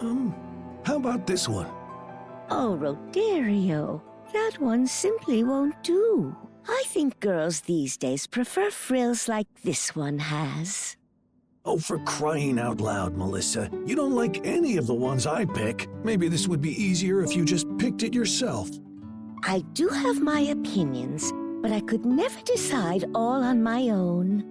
How about this one? Oh, Rodario, that one simply won't do. I think girls these days prefer frills like this one has. Oh, for crying out loud, Melissa. You don't like any of the ones I pick. Maybe this would be easier if you just picked it yourself. I do have my opinions, but I could never decide all on my own.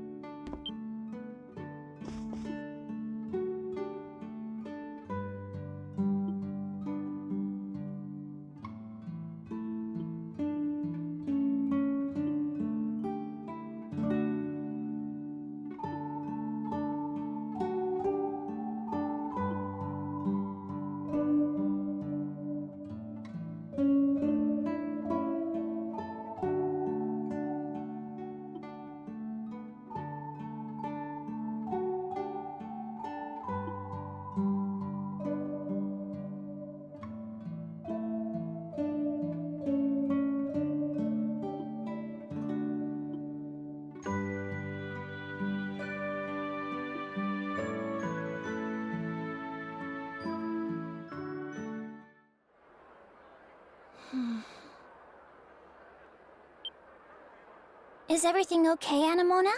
Is everything okay, Anemona?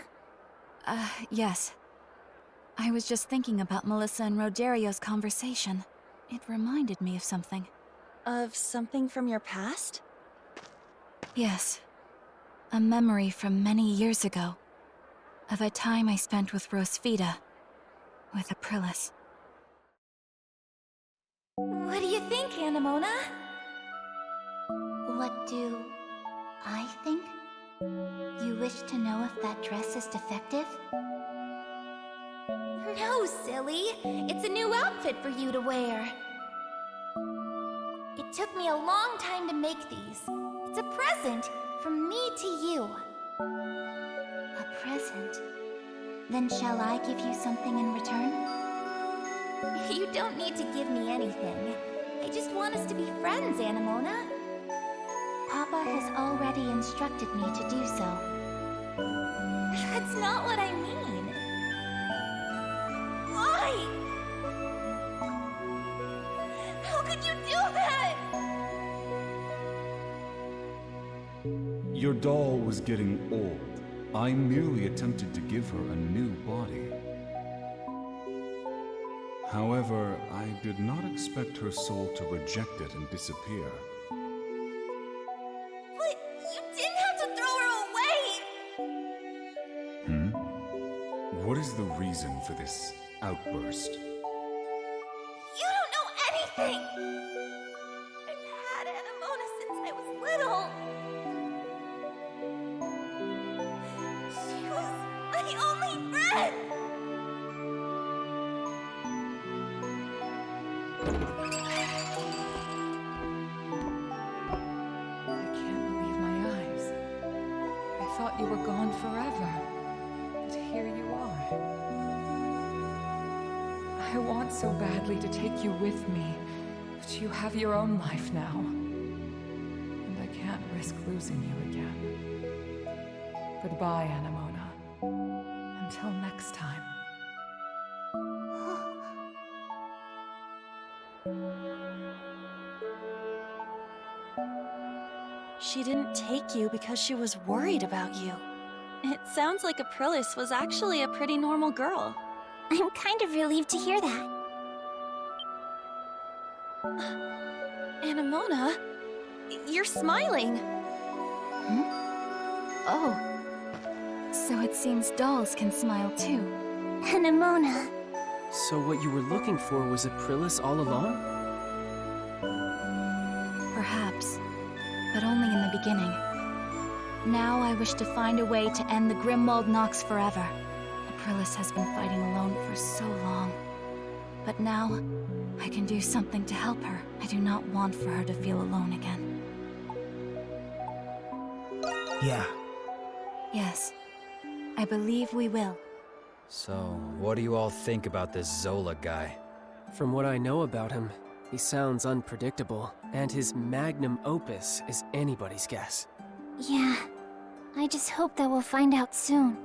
Yes. I was just thinking about Melissa and Rodario's conversation. It reminded me of something. Of something from your past? Yes. A memory from many years ago. Of a time I spent with Rosvita. With Aprilis. What do you think, Anemona? What do I think? You wish to know if that dress is defective? No, silly. It's a new outfit for you to wear. It took me a long time to make these. It's a present from me to you. A present? Then shall I give you something in return? You don't need to give me anything. I just want us to be friends, Anemona. Papa has already instructed me to do so. That's not what I mean. Why? How could you do that? Your doll was getting old. I merely attempted to give her a new body. However, I did not expect her soul to reject it and disappear. But you didn't have to throw her away! What is the reason for this outburst? You don't know anything! I've had Anemona since I was little. She was my only friend! I can't believe my eyes. I thought you were gone forever. But here you are. I want so badly to take you with me, but you have your own life now. And I can't risk losing you again. Goodbye, Anemona. Until next time. She didn't take you because she was worried about you. It sounds like Aprilis was actually a pretty normal girl. I'm kind of relieved to hear that. Anemona, you're smiling. Oh. So it seems dolls can smile too. Anemona. So what you were looking for was Aprilis all along? Perhaps. But only in the beginning. Now I wish to find a way to end the Grimwald Nox forever. Aprilis has been fighting alone for so long. But now, I can do something to help her. I do not want for her to feel alone again. Yeah. Yes. I believe we will. So, what do you all think about this Zola guy? From what I know about him, he sounds unpredictable, and his magnum opus is anybody's guess. Yeah. I just hope that we'll find out soon.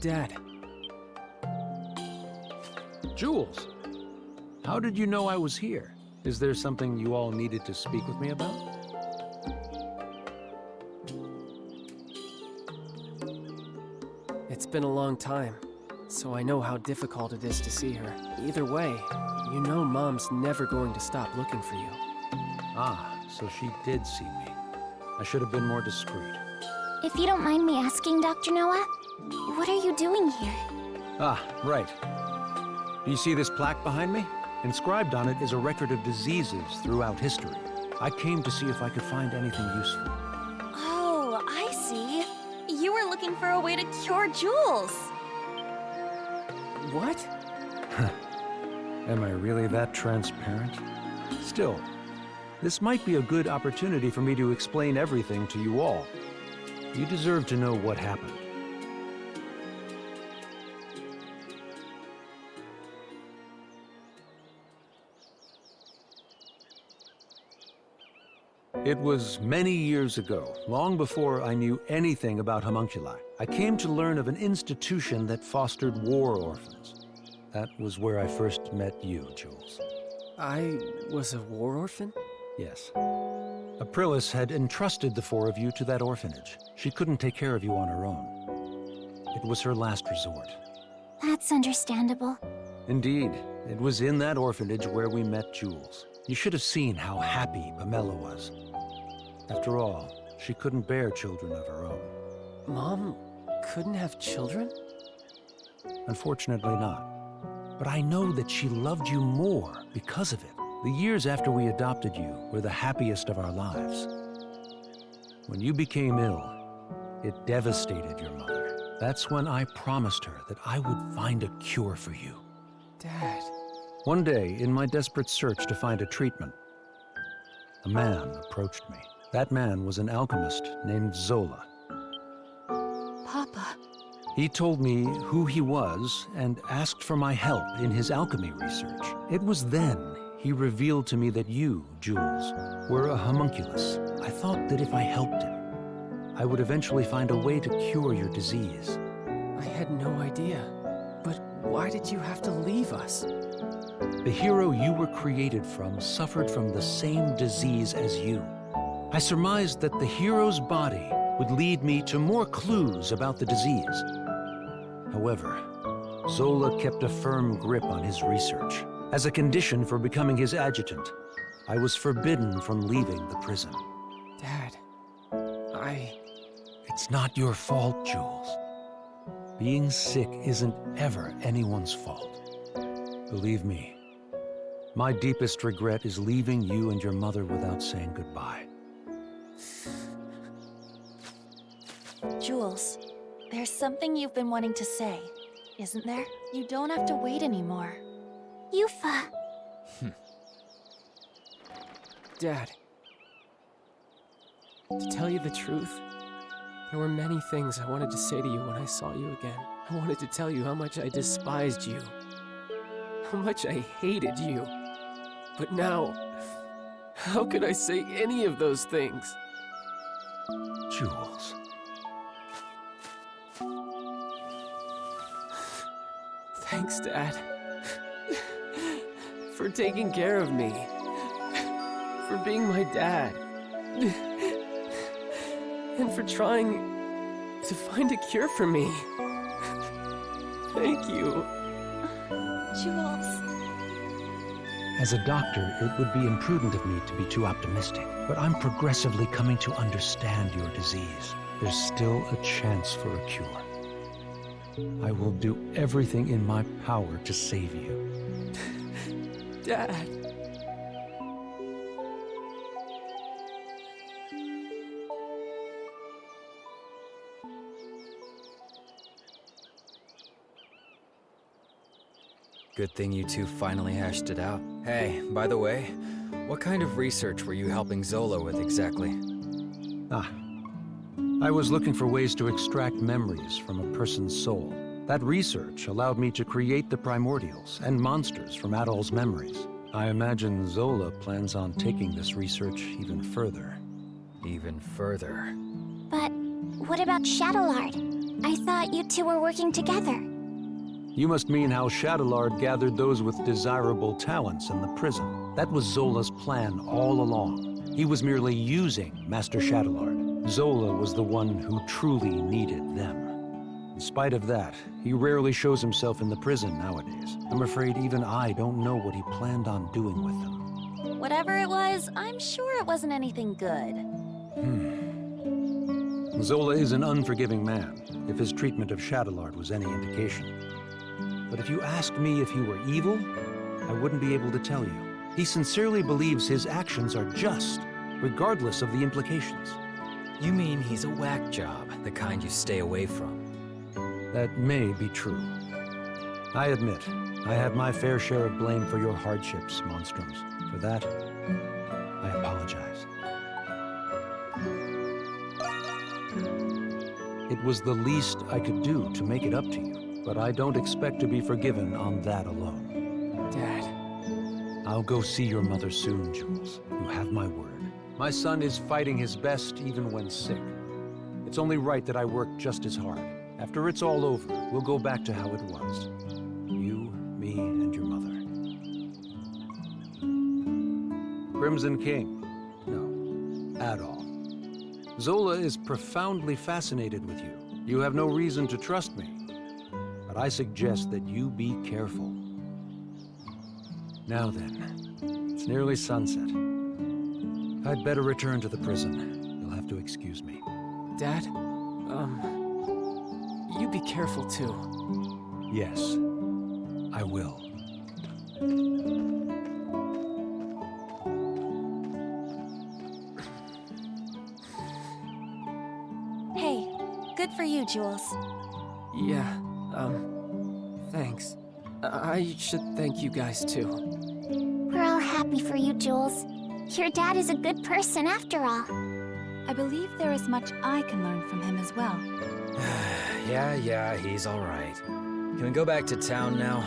Dad. Jules, how did you know I was here? Is there something you all needed to speak with me about? It's been a long time, so I know how difficult it is to see her. Either way, you know Mom's never going to stop looking for you. Ah, so she did see me. I should have been more discreet. If you don't mind me asking, Dr. Noah, what are you doing here? Ah, right. Do you see this plaque behind me? Inscribed on it is a record of diseases throughout history. I came to see if I could find anything useful. Oh, I see. You were looking for a way to cure Jules. What? Am I really that transparent? Still, this might be a good opportunity for me to explain everything to you all. You deserve to know what happened. It was many years ago, long before I knew anything about homunculi. I came to learn of an institution that fostered war orphans. That was where I first met you, Jules. I was a war orphan? Yes. Aprilis had entrusted the four of you to that orphanage. She couldn't take care of you on her own. It was her last resort. That's understandable. Indeed. It was in that orphanage where we met Jules. You should have seen how happy Pamela was. After all, she couldn't bear children of her own. Mom couldn't have children? Unfortunately not. But I know that she loved you more because of it. The years after we adopted you were the happiest of our lives. When you became ill, it devastated your mother. That's when I promised her that I would find a cure for you. Dad. One day, in my desperate search to find a treatment, a man approached me. That man was an alchemist named Zola. Papa. He told me who he was and asked for my help in his alchemy research. It was then he revealed to me that you, Jules, were a homunculus. I thought that if I helped him, I would eventually find a way to cure your disease. I had no idea. But why did you have to leave us? The hero you were created from suffered from the same disease as you. I surmised that the hero's body would lead me to more clues about the disease. However, Zola kept a firm grip on his research. As a condition for becoming his adjutant, I was forbidden from leaving the prison. Dad, It's not your fault, Jules. Being sick isn't ever anyone's fault. Believe me, my deepest regret is leaving you and your mother without saying goodbye. Jules, there's something you've been wanting to say, isn't there? You don't have to wait anymore. Yufa. Dad. To tell you the truth, there were many things I wanted to say to you when I saw you again. I wanted to tell you how much I despised you. How much I hated you. But now, how could I say any of those things? Jules. Thanks, Dad. For taking care of me. For being my dad. And for trying to find a cure for me. Thank you. Jules. As a doctor, it would be imprudent of me to be too optimistic, but I'm progressively coming to understand your disease. There's still a chance for a cure. I will do everything in my power to save you. Dad. Good thing you two finally hashed it out. Hey, by the way, what kind of research were you helping Zola with exactly? I was looking for ways to extract memories from a person's soul. That research allowed me to create the primordials and monsters from Adol's memories. I imagine Zola plans on taking this research even further. Even further. But what about Shadowlard? I thought you two were working together. You must mean how Shadowlard gathered those with desirable talents in the prison. That was Zola's plan all along. He was merely using Master Shadowlard. Zola was the one who truly needed them. In spite of that, he rarely shows himself in the prison nowadays. I'm afraid even I don't know what he planned on doing with them. Whatever it was, I'm sure it wasn't anything good. Zola is an unforgiving man, if his treatment of Shadowlard was any indication. But if you asked me if he were evil, I wouldn't be able to tell you. He sincerely believes his actions are just, regardless of the implications. You mean he's a whack job, the kind you stay away from? That may be true. I admit, I have my fair share of blame for your hardships, Monstrums. For that, I apologize. It was the least I could do to make it up to you, but I don't expect to be forgiven on that alone. Dad. I'll go see your mother soon, Jules. You have my word. My son is fighting his best even when sick. It's only right that I work just as hard. After it's all over, we'll go back to how it was. You, me, and your mother. Crimson King? No, at all. Zola is profoundly fascinated with you. You have no reason to trust me, but I suggest that you be careful. Now then, it's nearly sunset. I'd better return to the prison. You'll have to excuse me. Dad, you be careful too. Yes, I will. Hey, good for you, Jules. Yeah, thanks. I should thank you guys too. We're all happy for you, Jules. Your dad is a good person after all. I believe there is much I can learn from him as well. Yeah, he's all right. Can we go back to town now?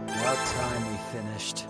About time we finished.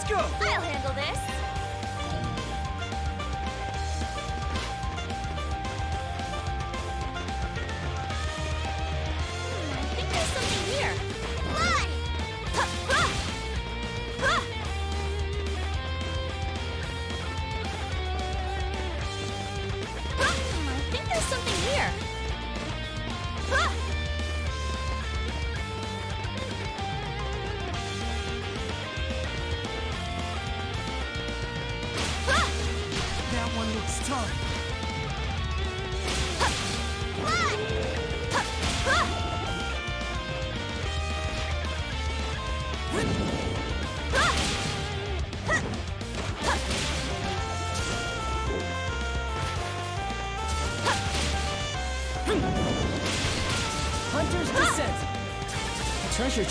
go! I'll handle this. I think there's something here. Fly! Ha, ha! Ha! I think there's something here. Ha! That one looks tough. Hunter's Descent! A treasure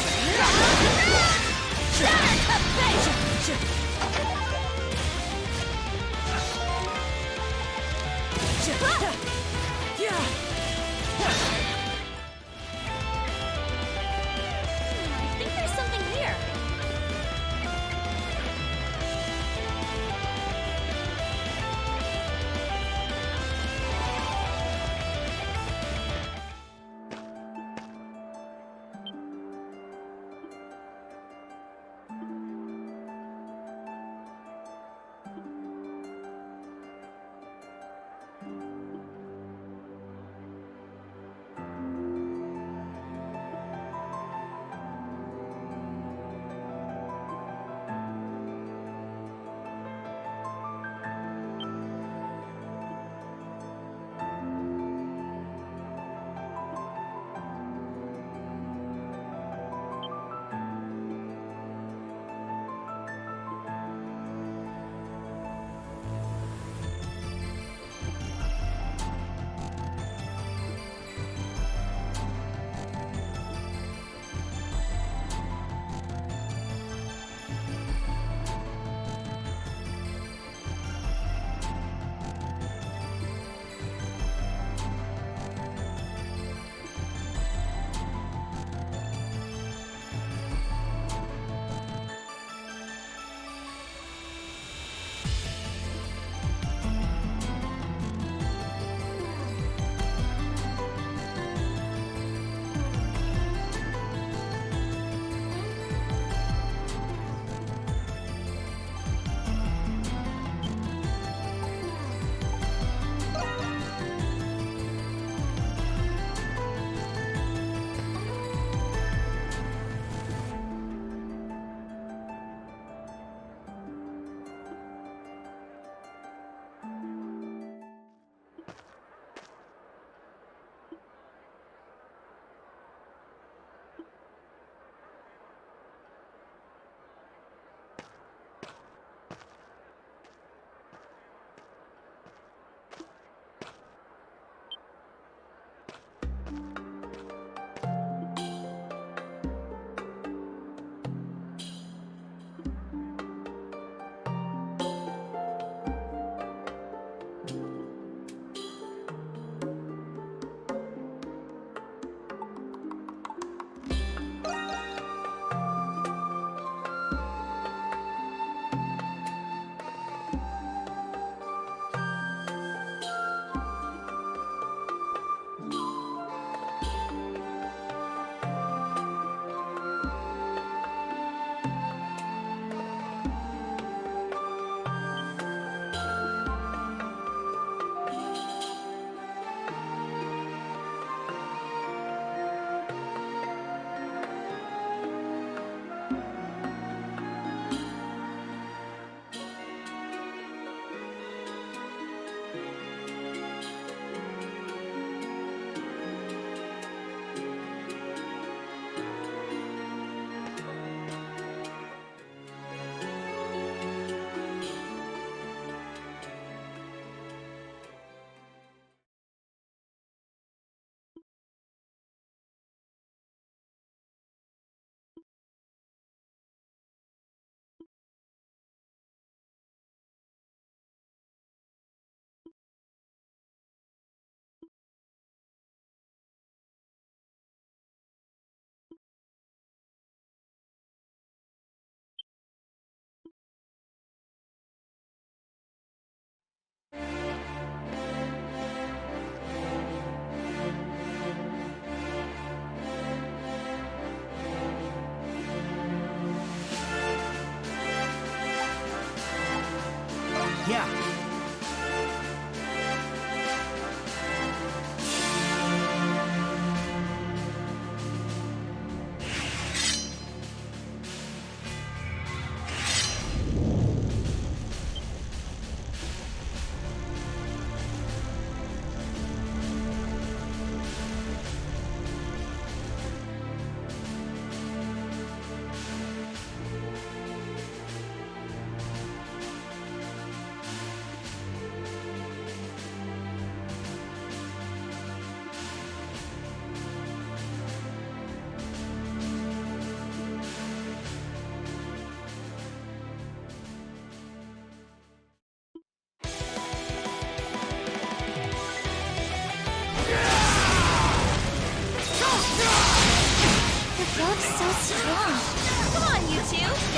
I think there's something here.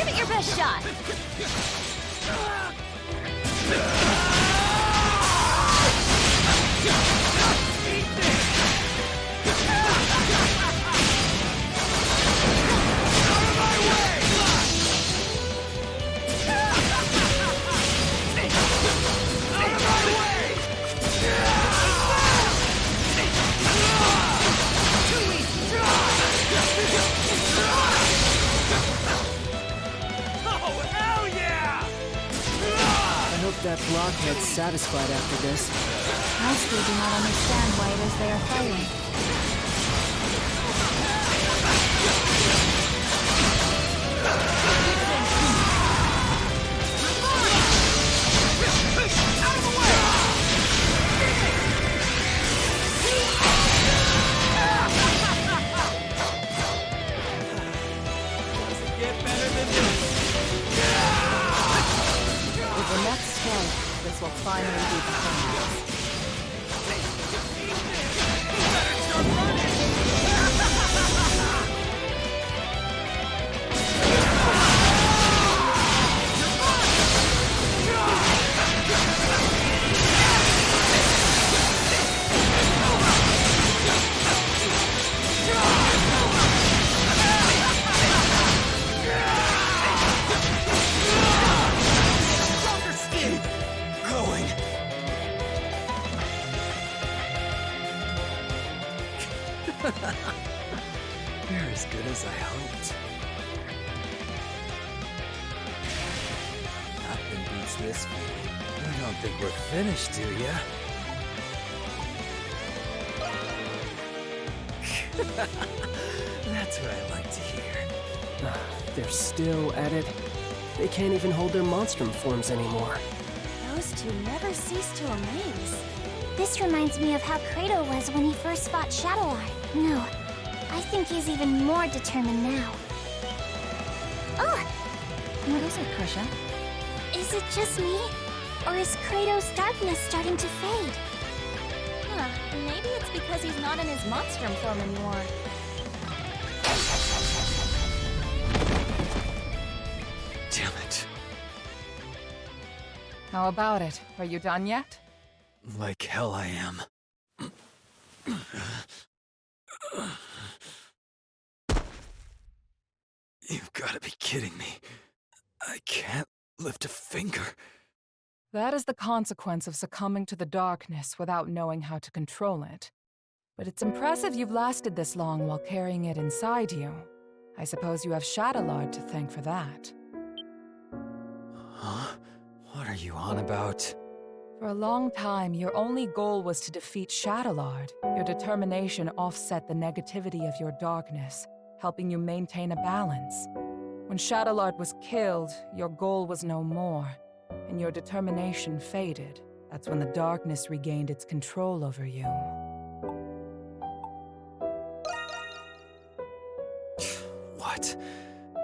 Give it your best shot! I hope that blockhead's satisfied after this. I still do not understand why it is they are fighting. With the next hit, this will finally be the climax. You're as good as I hoped. Nothing beats this feeling. You don't think we're finished, do ya? That's what I like to hear. They're still at it. They can't even hold their monstrum forms anymore. Those two never cease to amaze. This reminds me of how Kratos was when he first fought Shadowlord. No, I think he's even more determined now. Oh! What is it, Krisha? Is it just me? Or is Kratos' darkness starting to fade? Huh, maybe it's because he's not in his monstrum form anymore. Damn it. How about it? Are you done yet? Like hell I am. You've got to be kidding me. I can't lift a finger. That is the consequence of succumbing to the darkness without knowing how to control it. But it's impressive you've lasted this long while carrying it inside you. I suppose you have Shadowlord to thank for that. Huh? What are you on about? For a long time, your only goal was to defeat Shadowlord. Your determination offset the negativity of your darkness, helping you maintain a balance. When Shadowlord was killed, your goal was no more, and your determination faded. That's when the darkness regained its control over you. What?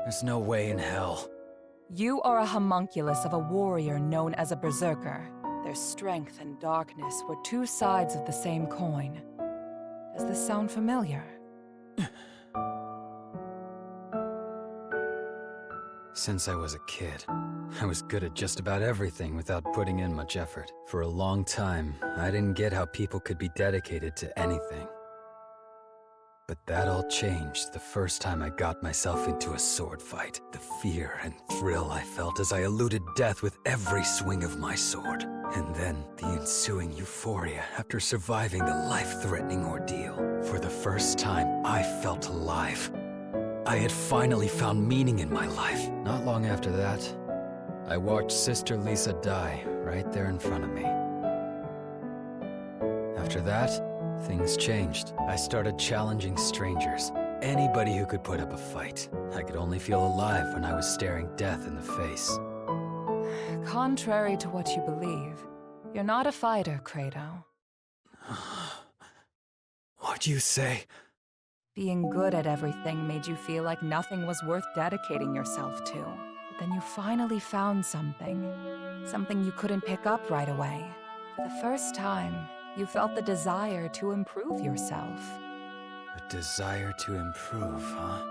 There's no way in hell. You are a homunculus of a warrior known as a berserker. Their strength and darkness were two sides of the same coin. Does this sound familiar? Since I was a kid, I was good at just about everything without putting in much effort. For a long time, I didn't get how people could be dedicated to anything. But that all changed the first time I got myself into a sword fight. The fear and thrill I felt as I eluded death with every swing of my sword. And then the ensuing euphoria after surviving the life-threatening ordeal. For the first time, I felt alive. I had finally found meaning in my life. Not long after that, I watched Sister Lisa die right there in front of me. After that, things changed. I started challenging strangers. Anybody who could put up a fight. I could only feel alive when I was staring death in the face. Contrary to what you believe, you're not a fighter, Kratos. What'd you say? Being good at everything made you feel like nothing was worth dedicating yourself to. But then you finally found something. Something you couldn't pick up right away. For the first time, you felt the desire to improve yourself. A desire to improve, huh?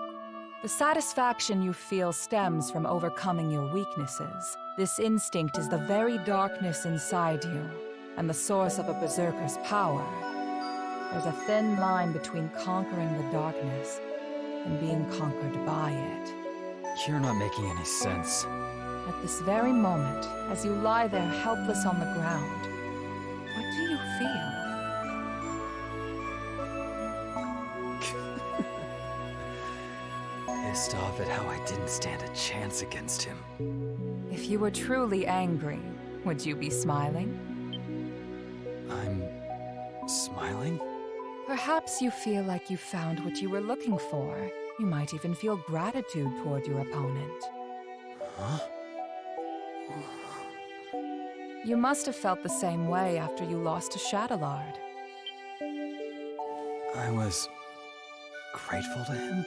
The satisfaction you feel stems from overcoming your weaknesses. This instinct is the very darkness inside you, and the source of a berserker's power. There's a thin line between conquering the darkness and being conquered by it. You're not making any sense. At this very moment, as you lie there helpless on the ground, what do you feel? Pissed off at how I didn't stand a chance against him. If you were truly angry, would you be smiling? I'm smiling? Perhaps you feel like you found what you were looking for. You might even feel gratitude toward your opponent. Huh? You must have felt the same way after you lost to Shadowlard. I was grateful to him?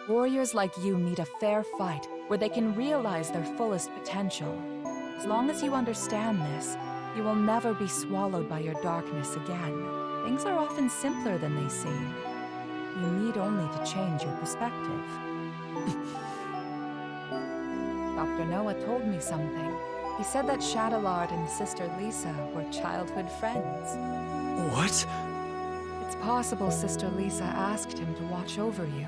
Warriors like you need a fair fight where they can realize their fullest potential. As long as you understand this, you will never be swallowed by your darkness again. Things are often simpler than they seem. You need only to change your perspective. Dr. Noah told me something. He said that Shadowlard and Sister Lisa were childhood friends. What? It's possible Sister Lisa asked him to watch over you.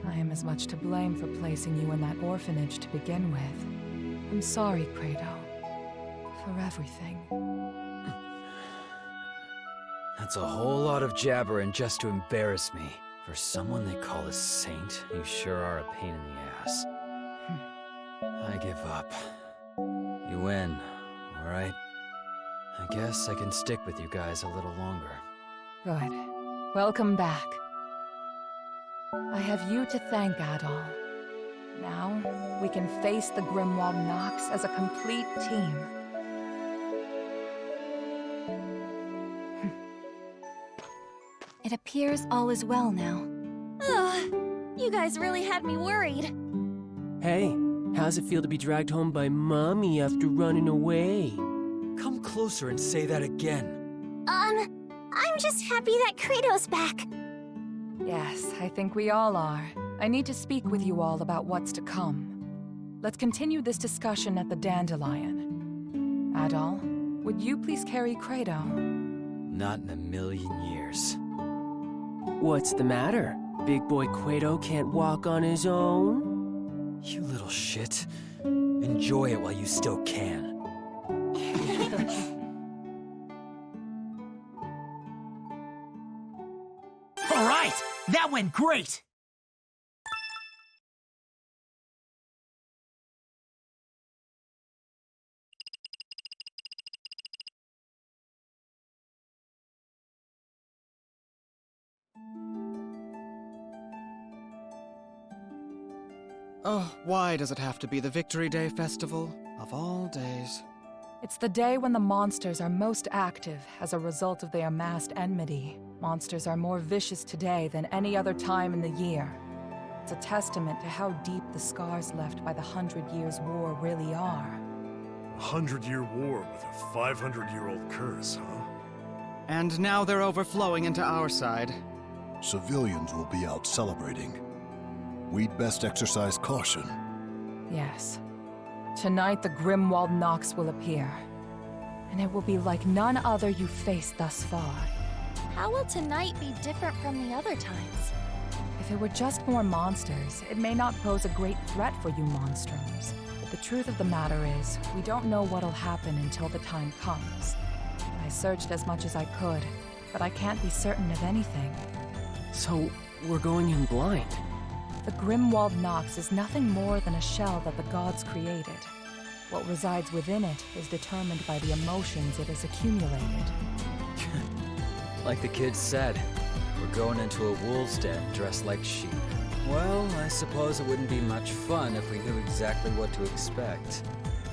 I am as much to blame for placing you in that orphanage to begin with. I'm sorry, Credo. For everything. That's a whole lot of jabbering just to embarrass me. For someone they call a saint, you sure are a pain in the ass. I give up. You win, alright? I guess I can stick with you guys a little longer. Good. Welcome back. I have you to thank, Adol. Now, we can face the Grimwald Nox as a complete team. It appears all is well now. Ugh, you guys really had me worried. Hey, how's it feel to be dragged home by Mommy after running away? Come closer and say that again. I'm just happy that Kratos back. Yes, I think we all are. I need to speak with you all about what's to come. Let's continue this discussion at the Dandelion. Adol, would you please carry Credo? Not in a million years. What's the matter? Big boy Quato can't walk on his own? You little shit. Enjoy it while you still can. All right! That went great! Oh, why does it have to be the Victory Day festival? Of all days. It's the day when the monsters are most active as a result of their amassed enmity. Monsters are more vicious today than any other time in the year. It's a testament to how deep the scars left by the 100 Years' War really are. A 100-year war with a 500-year-old curse, huh? And now they're overflowing into our side. Civilians will be out celebrating. We'd best exercise caution. Yes. Tonight the Grimwald Nox will appear. And it will be like none other you've faced thus far. How will tonight be different from the other times? If it were just more monsters, it may not pose a great threat for you Monstrums. But the truth of the matter is, we don't know what'll happen until the time comes. I searched as much as I could, but I can't be certain of anything. So, we're going in blind? The Grimwald Nox is nothing more than a shell that the gods created. What resides within it is determined by the emotions it has accumulated. Like the kids said, we're going into a wolf's den dressed like sheep. Well, I suppose it wouldn't be much fun if we knew exactly what to expect.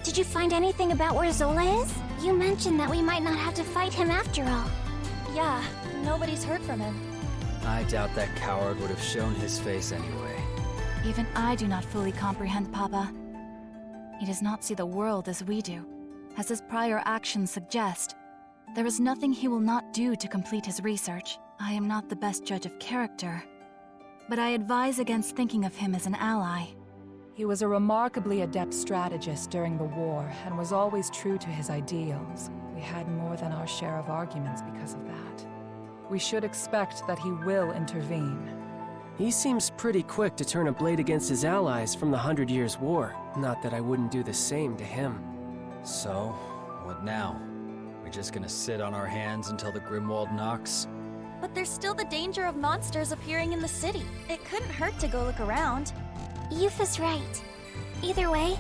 Did you find anything about where Zola is? You mentioned that we might not have to fight him after all. Yeah, nobody's heard from him. I doubt that coward would have shown his face anyway. Even I do not fully comprehend Papa. He does not see the world as we do, as his prior actions suggest. There is nothing he will not do to complete his research. I am not the best judge of character, but I advise against thinking of him as an ally. He was a remarkably adept strategist during the war and was always true to his ideals. We had more than our share of arguments because of that. We should expect that he will intervene. He seems pretty quick to turn a blade against his allies from the 100 Years' War. Not that I wouldn't do the same to him. So, what now? We just gonna sit on our hands until the Grimwald knocks? But there's still the danger of monsters appearing in the city. It couldn't hurt to go look around. Youth is right. Either way,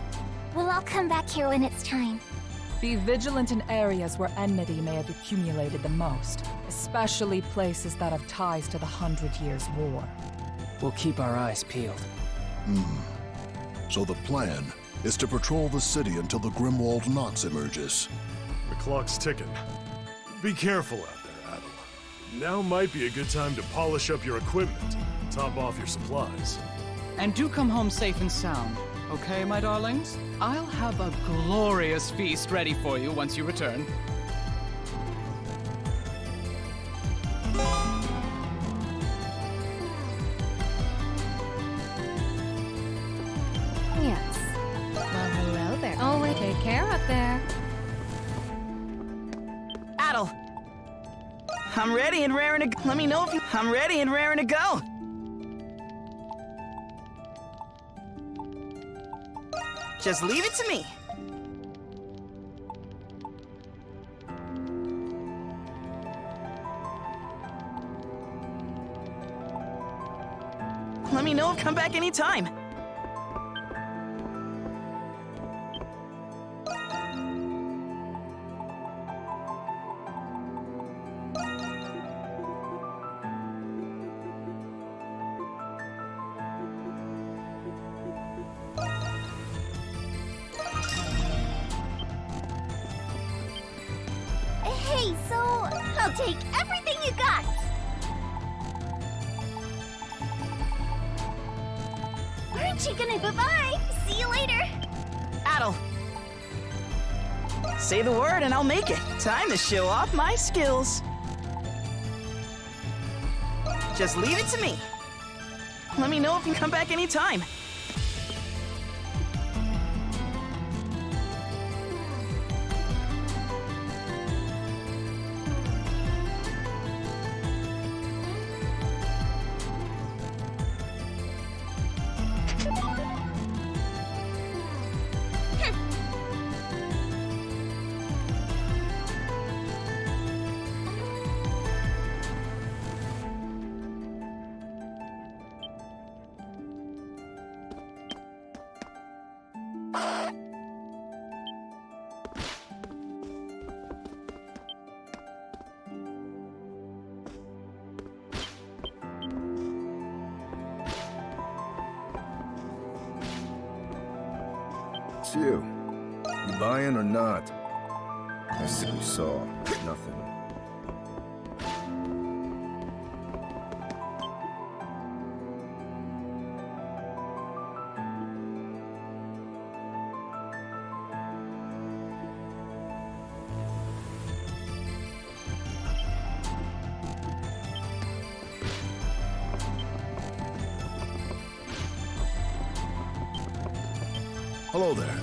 we'll all come back here when it's time. Be vigilant in areas where enmity may have accumulated the most, especially places that have ties to the 100 Years' War. We'll keep our eyes peeled. So the plan is to patrol the city until the Grimwald Nox emerges. The clock's ticking. Be careful out there, Adel. Now might be a good time to polish up your equipment, top off your supplies. And do come home safe and sound, okay, my darlings? I'll have a glorious feast ready for you once you return. Yes. Well, hello there. Oh, wait, take care up there. Adel! I'm ready and raring to... Let me know if you... I'm ready and raring to go! Just leave it to me. Let me know. Come back anytime. Hey, so I'll take everything you got. Aren't you gonna bye-bye? See you later. Adel. Say the word and I'll make it. Time to show off my skills. Just leave it to me. Let me know if you come back anytime. It's you. You buying or not? I see you saw. Nothing. Hello there.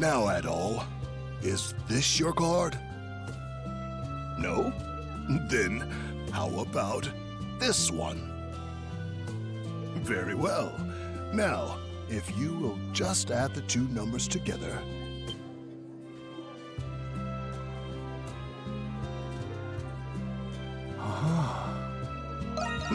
Now, Adol, is this your card? No? Then how about this one? Very well. Now, if you will just add the two numbers together.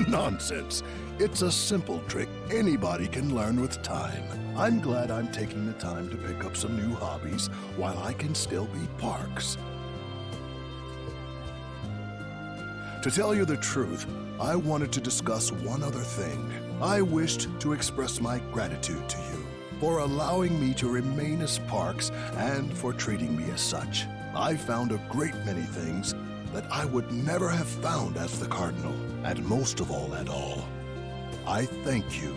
Nonsense. It's a simple trick anybody can learn with time. I'm glad I'm taking the time to pick up some new hobbies while I can still be Parks. To tell you the truth, I wanted to discuss one other thing. I wished to express my gratitude to you for allowing me to remain as Parks and for treating me as such. I found a great many things that I would never have found as the Cardinal, and most of all at all, I thank you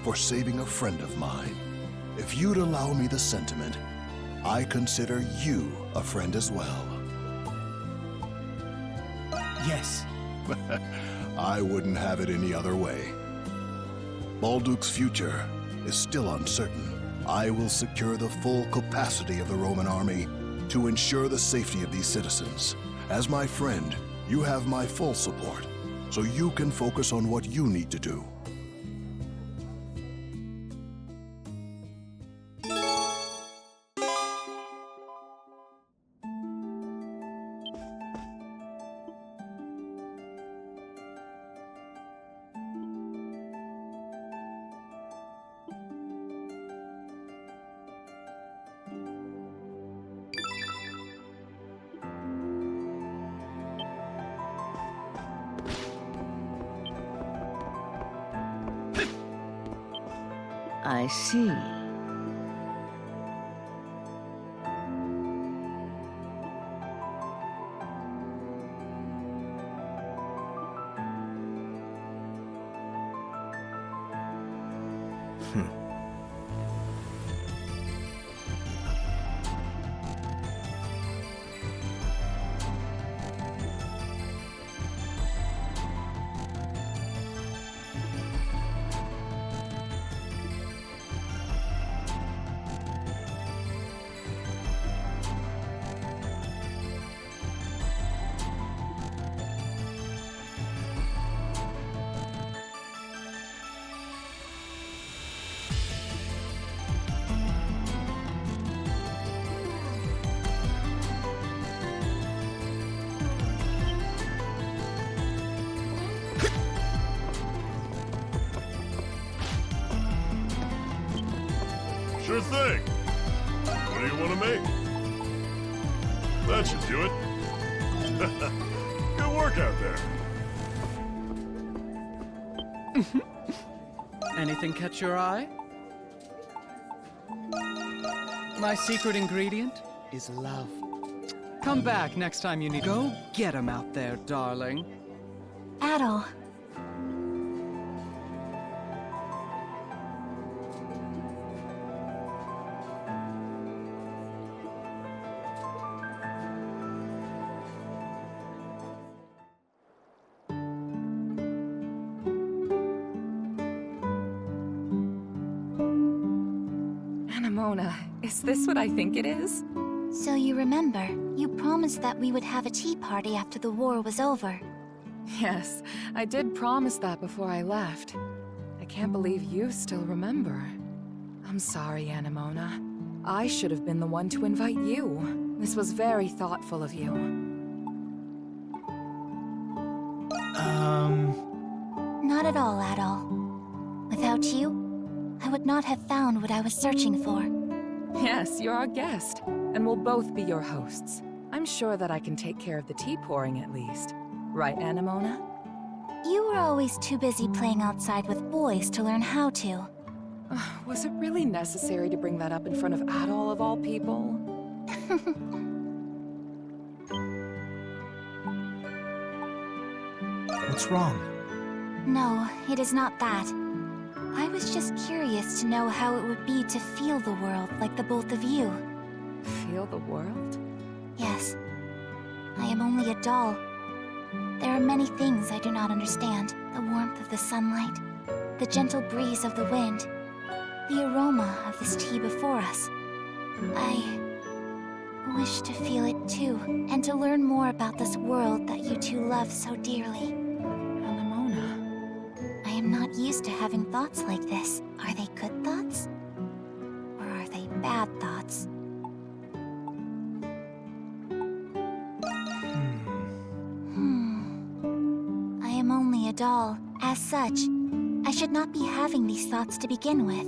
for saving a friend of mine. If you'd allow me the sentiment, I consider you a friend as well. Yes. I wouldn't have it any other way. Balduc's future is still uncertain. I will secure the full capacity of the Roman army to ensure the safety of these citizens. As my friend, you have my full support, so you can focus on what you need to do. I see. Sure thing. What do you want to make? That should do it. Good work out there. Anything catch your eye? My secret ingredient is love. Come back next time you need. Go get 'em out there, darling. Adol. Mona, is this what I think it is? So you remember, you promised that we would have a tea party after the war was over. Yes, I did promise that before I left. I can't believe you still remember. I'm sorry, Anemona. I should have been the one to invite you. This was very thoughtful of you. Not at all, Adol. Without you, I would not have found what I was searching for. Yes, you're our guest, and we'll both be your hosts. I'm sure that I can take care of the tea pouring at least. Right, Anemona? You were always too busy playing outside with boys to learn how to. Was it really necessary to bring that up in front of Adol of all people? What's wrong? No, it is not that. I was just curious to know how it would be to feel the world like the both of you. Feel the world? Yes. I am only a doll. There are many things I do not understand. The warmth of the sunlight, the gentle breeze of the wind, the aroma of this tea before us. I wish to feel it too, and to learn more about this world that you two love so dearly. Anemona. I am not used to having thoughts like this. Are they good thoughts? Or are they bad thoughts? I am only a doll. As such, I should not be having these thoughts to begin with.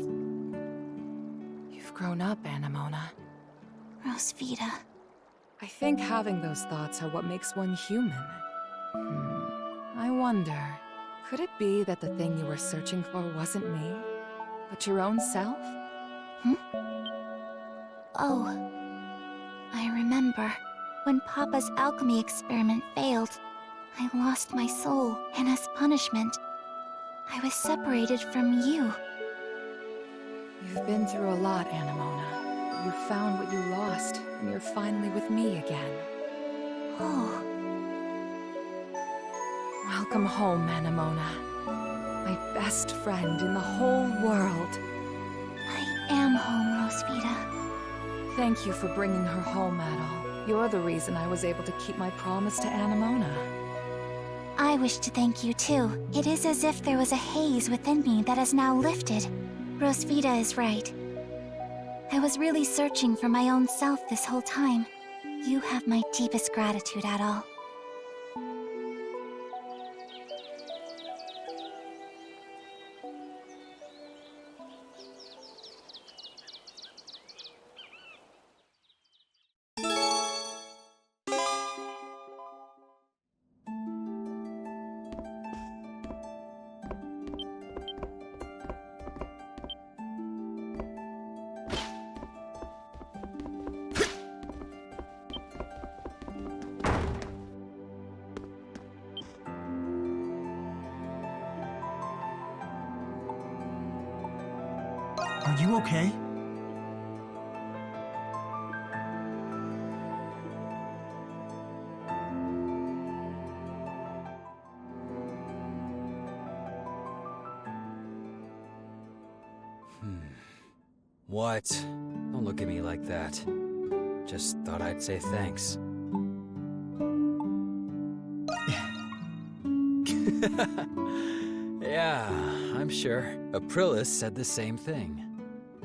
You've grown up, Anemona. Rosvita. I think having those thoughts are what makes one human. I wonder, could it be that the thing you were searching for wasn't me, but your own self? Oh. I remember. When Papa's alchemy experiment failed, I lost my soul, and as punishment, I was separated from you. You've been through a lot, Anemona. You found what you lost, and you're finally with me again. Oh. Welcome home, Anemona. My best friend in the whole world. I am home, Rosvita. Thank you for bringing her home, Adol. You're the reason I was able to keep my promise to Anemona. I wish to thank you too. It is as if there was a haze within me that has now lifted. Rosvita is right. I was really searching for my own self this whole time. You have my deepest gratitude, Adol. Are you okay? What? Don't look at me like that. Just thought I'd say thanks. Yeah, I'm sure. Aprilis said the same thing.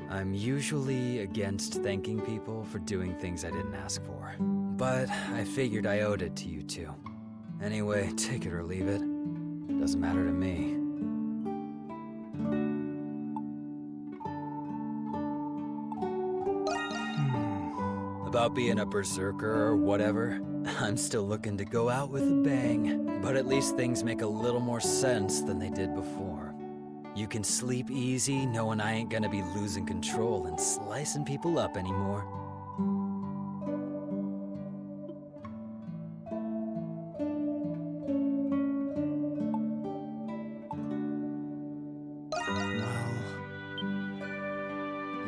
I'm usually against thanking people for doing things I didn't ask for. But I figured I owed it to you two. Anyway, take it or leave it. Doesn't matter to me. About being a berserker or whatever, I'm still looking to go out with a bang. But at least things make a little more sense than they did before. You can sleep easy knowing I ain't gonna be losing control and slicing people up anymore.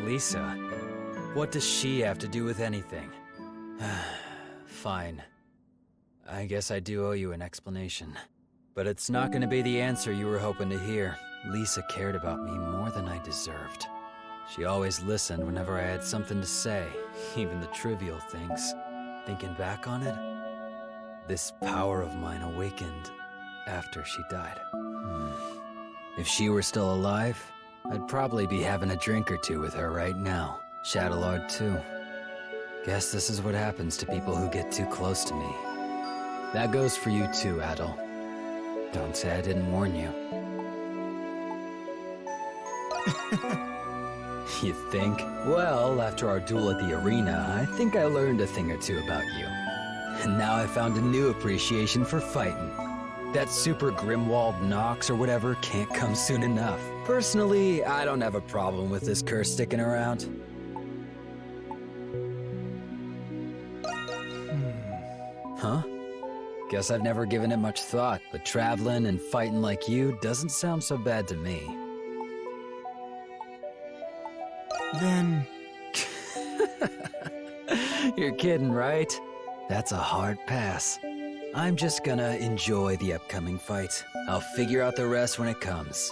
Lisa, what does she have to do with anything? Fine. I guess I do owe you an explanation. But it's not gonna be the answer you were hoping to hear. Lisa cared about me more than I deserved. She always listened whenever I had something to say, even the trivial things. Thinking back on it, this power of mine awakened after she died. If she were still alive, I'd probably be having a drink or two with her right now. Shadowlord too. Guess this is what happens to people who get too close to me. That goes for you too, Adol. Don't say I didn't warn you. You think? Well, after our duel at the arena, I think I learned a thing or two about you. And now I found a new appreciation for fighting. That super Grimwald Nox or whatever can't come soon enough. Personally, I don't have a problem with this curse sticking around. Huh? Guess I've never given it much thought, but traveling and fighting like you doesn't sound so bad to me. Then... You're kidding, right? That's a hard pass. I'm just gonna enjoy the upcoming fight. I'll figure out the rest when it comes.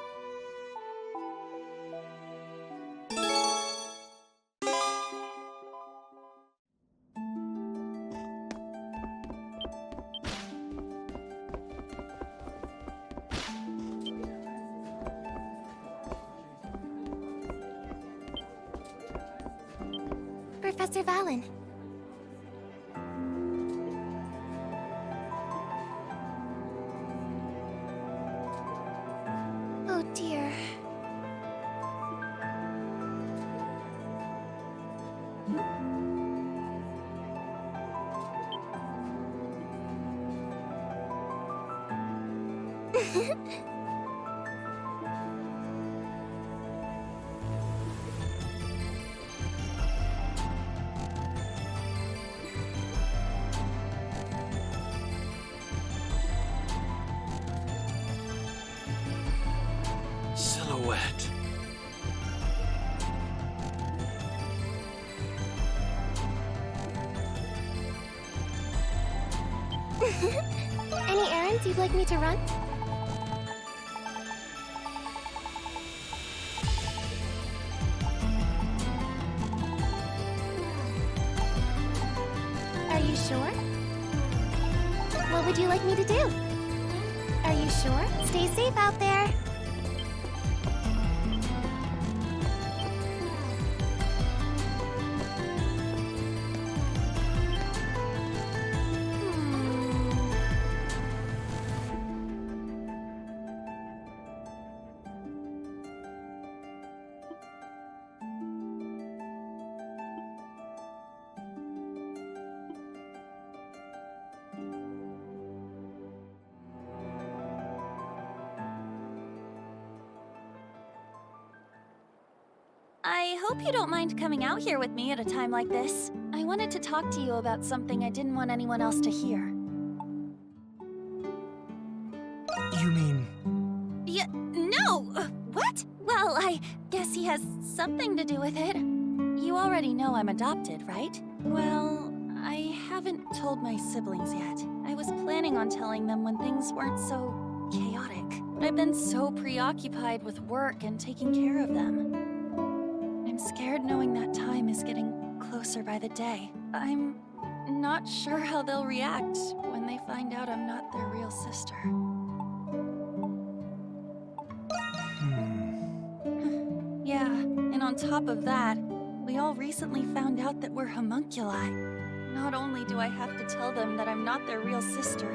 Professor Valen. Oh dear. Silhouette. Any errands you'd like me to run? Are you sure? What would you like me to do? Are you sure? Stay safe out there. I hope you don't mind coming out here with me at a time like this. I wanted to talk to you about something I didn't want anyone else to hear. You mean... No! What? Well, I guess he has something to do with it. You already know I'm adopted, right? Well, I haven't told my siblings yet. I was planning on telling them when things weren't so chaotic. But I've been so preoccupied with work and taking care of them. I'm scared knowing that time is getting closer by the day. I'm not sure how they'll react when they find out I'm not their real sister. Yeah, and on top of that, we all recently found out that we're homunculi. Not only do I have to tell them that I'm not their real sister,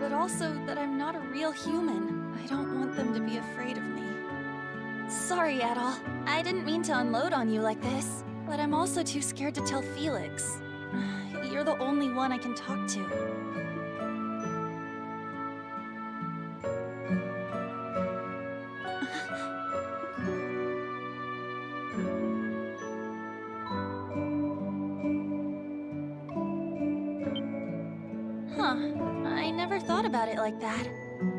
but also that I'm not a real human. I don't want them to be afraid of me. Sorry, Adol. I didn't mean to unload on you like this, but I'm also too scared to tell Felix. You're the only one I can talk to. Huh. I never thought about it like that.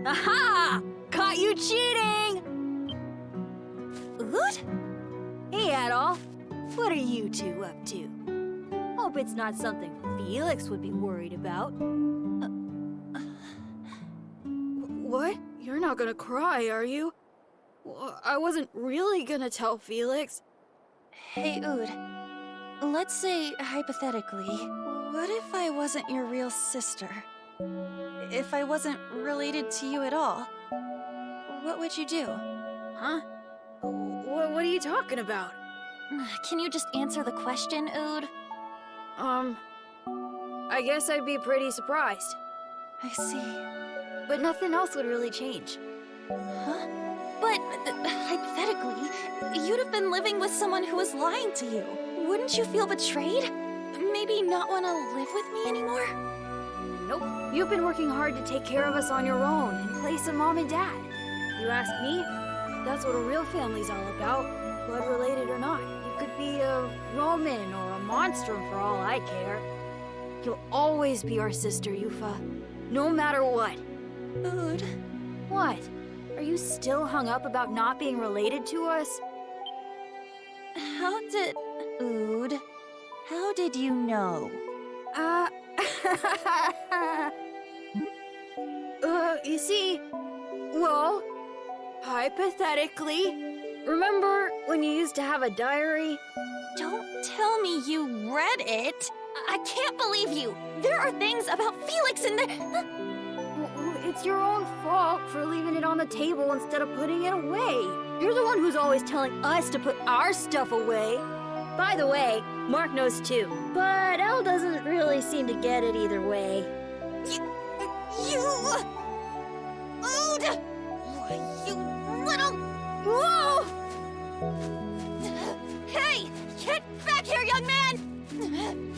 Aha! Caught you cheating! What? Hey, Adol. What are you two up to? Hope it's not something Felix would be worried about. What? You're not gonna cry, are you? I wasn't really gonna tell Felix. Hey, Oud. Let's say, hypothetically, what if I wasn't your real sister? If I wasn't related to you at all? What would you do? Huh? What are you talking about? Can you just answer the question, Oud? I guess I'd be pretty surprised. I see. But nothing else would really change. Huh? But, hypothetically, you'd have been living with someone who was lying to you. Wouldn't you feel betrayed? Maybe not want to live with me anymore? Nope. You've been working hard to take care of us on your own in place of Mom and Dad. You ask me, that's what a real family's all about, blood related or not. You could be a Roman or a Monstrum for all I care. You'll always be our sister, Yufa. No matter what. Oud. What? Are you still hung up about not being related to us? Oud, how did you know? You see, well, hypothetically, remember when you used to have a diary? Don't tell me you read it. I can't believe you. There are things about Felix in there. It's your own fault for leaving it on the table instead of putting it away. You're the one who's always telling us to put our stuff away. By the way, Mark knows too. But Elle doesn't really seem to get it either way. You... Ode! You little... Whoa! Hey! Get back here, young man!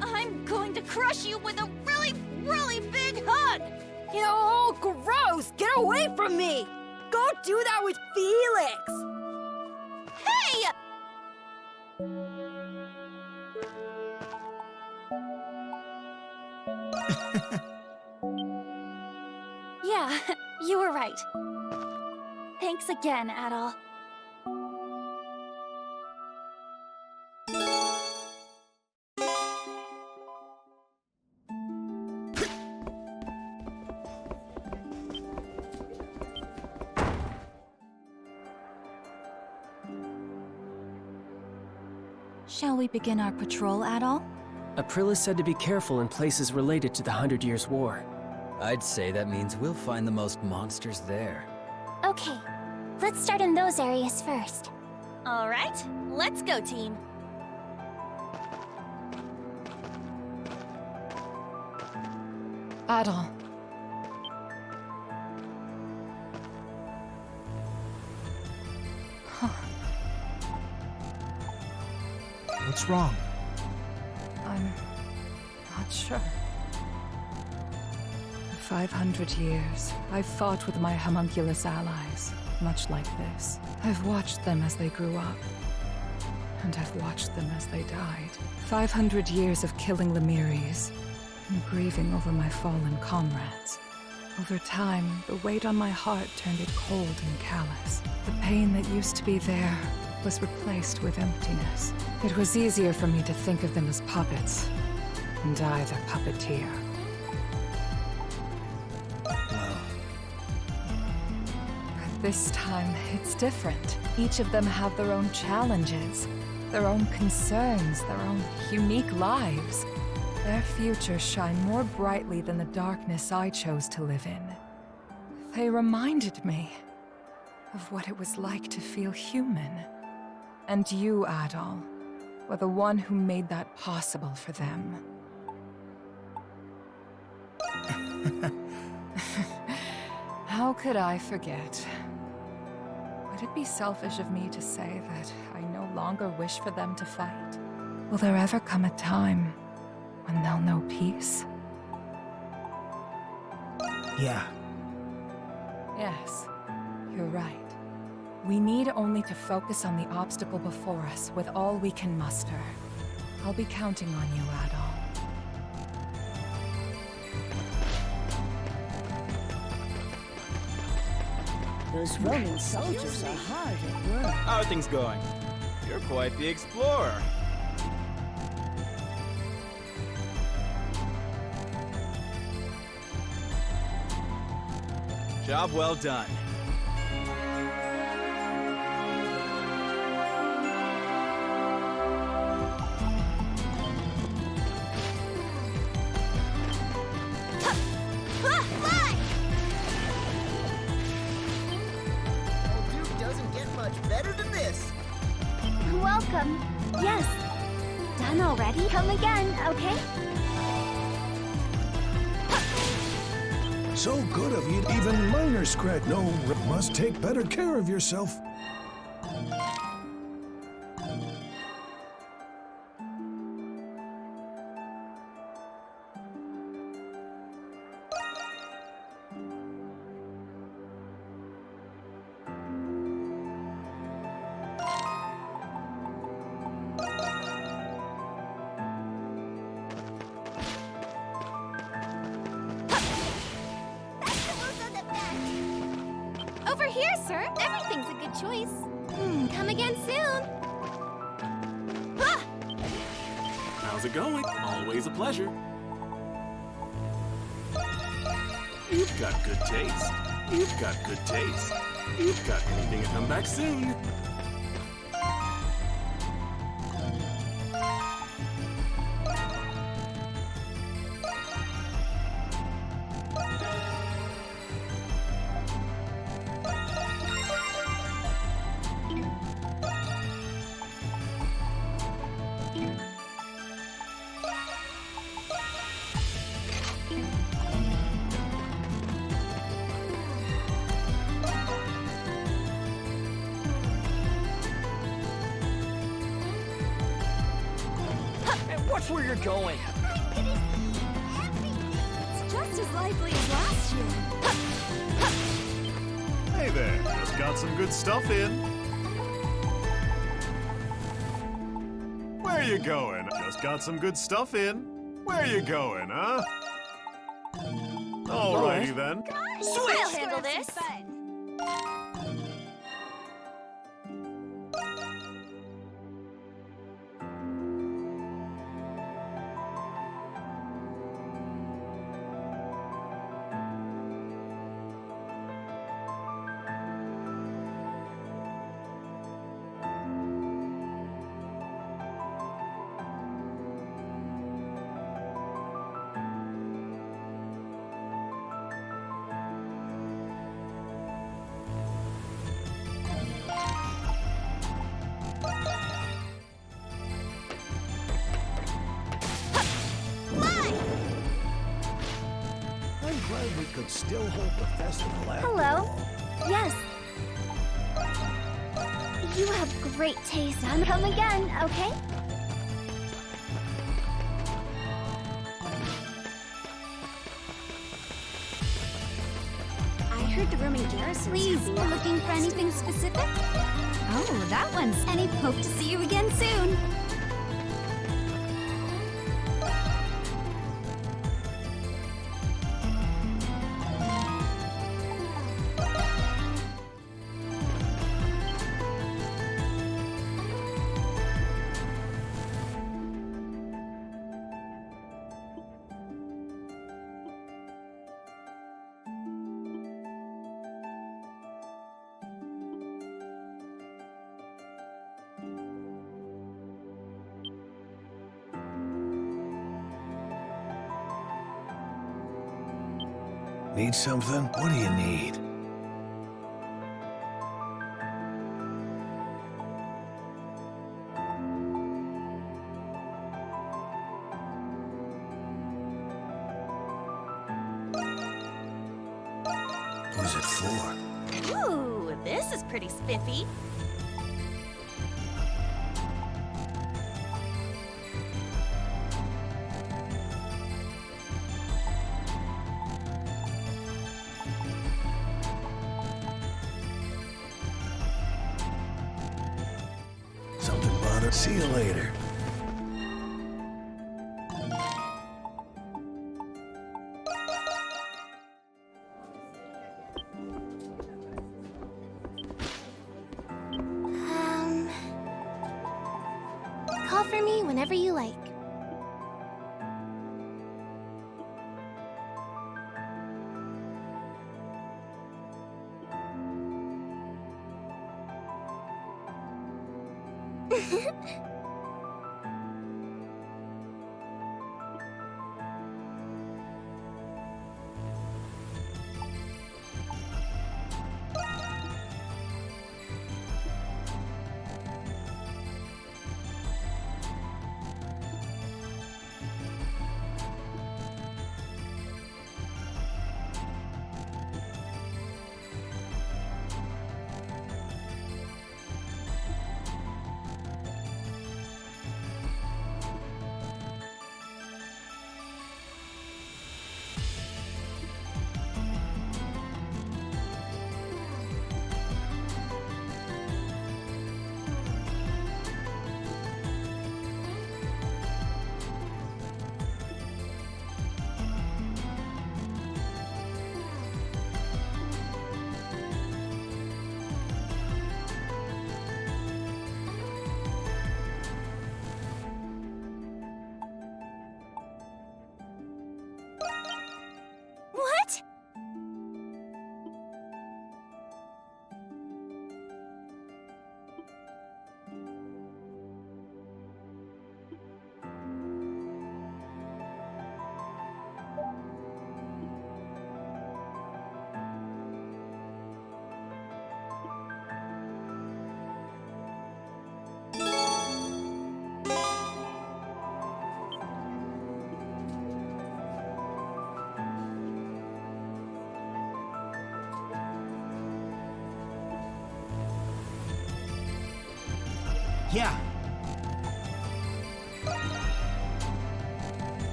I'm going to crush you with a really, really big hug! Oh, gross! Get away from me! Go do that with Felix! Hey! Yeah, you were right. Thanks again, Adol. Shall we begin our patrol, Adol? Aprilis said to be careful in places related to the 100 Years' War. I'd say that means we'll find the most monsters there. Okay, let's start in those areas first. All right, let's go, team. Adol. What's wrong? I'm not sure. For 500 years, I've fought with my homunculus allies, much like this. I've watched them as they grew up, and I've watched them as they died. 500 years of killing Lemiris, and grieving over my fallen comrades. Over time, the weight on my heart turned it cold and callous. The pain that used to be there was replaced with emptiness. It was easier for me to think of them as puppets, and I the puppeteer. But this time, it's different. Each of them have their own challenges, their own concerns, their own unique lives. Their futures shine more brightly than the darkness I chose to live in. They reminded me of what it was like to feel human. And you, Adol, were the one who made that possible for them. How could I forget? Would it be selfish of me to say that I no longer wish for them to fight? Will there ever come a time when they'll know peace? Yeah. Yes, you're right. We need only to focus on the obstacle before us with all we can muster. I'll be counting on you, Adol. Those Roman soldiers are hard at work. How are things going? You're quite the explorer. Job well done. Welcome. Yes. Done already? Come again, okay? So good of you. Even minor scratch. No, must take better care of yourself. Over here, sir. Everything's a good choice. Come again soon. How's it going? Always a pleasure. You've got good taste. You've got good taste. You've got anything to come back soon. Watch where you're going. It's just as likely as last year. Hey there, just got some good stuff in. Where you going? Just got some good stuff in. Where you going, huh? Alrighty then. I'll handle this. I'm glad we could still hold the festival after Hello. all. Yes. You have great taste. Come again, okay? I heard the Roman garrison. Please, looking for anything specific? Oh, that one's. And I hope to see you again soon. Need something? What do you need? Who's it for? Ooh, this is pretty spiffy. Something bother. See you later. Call for me whenever you like. What? Yeah.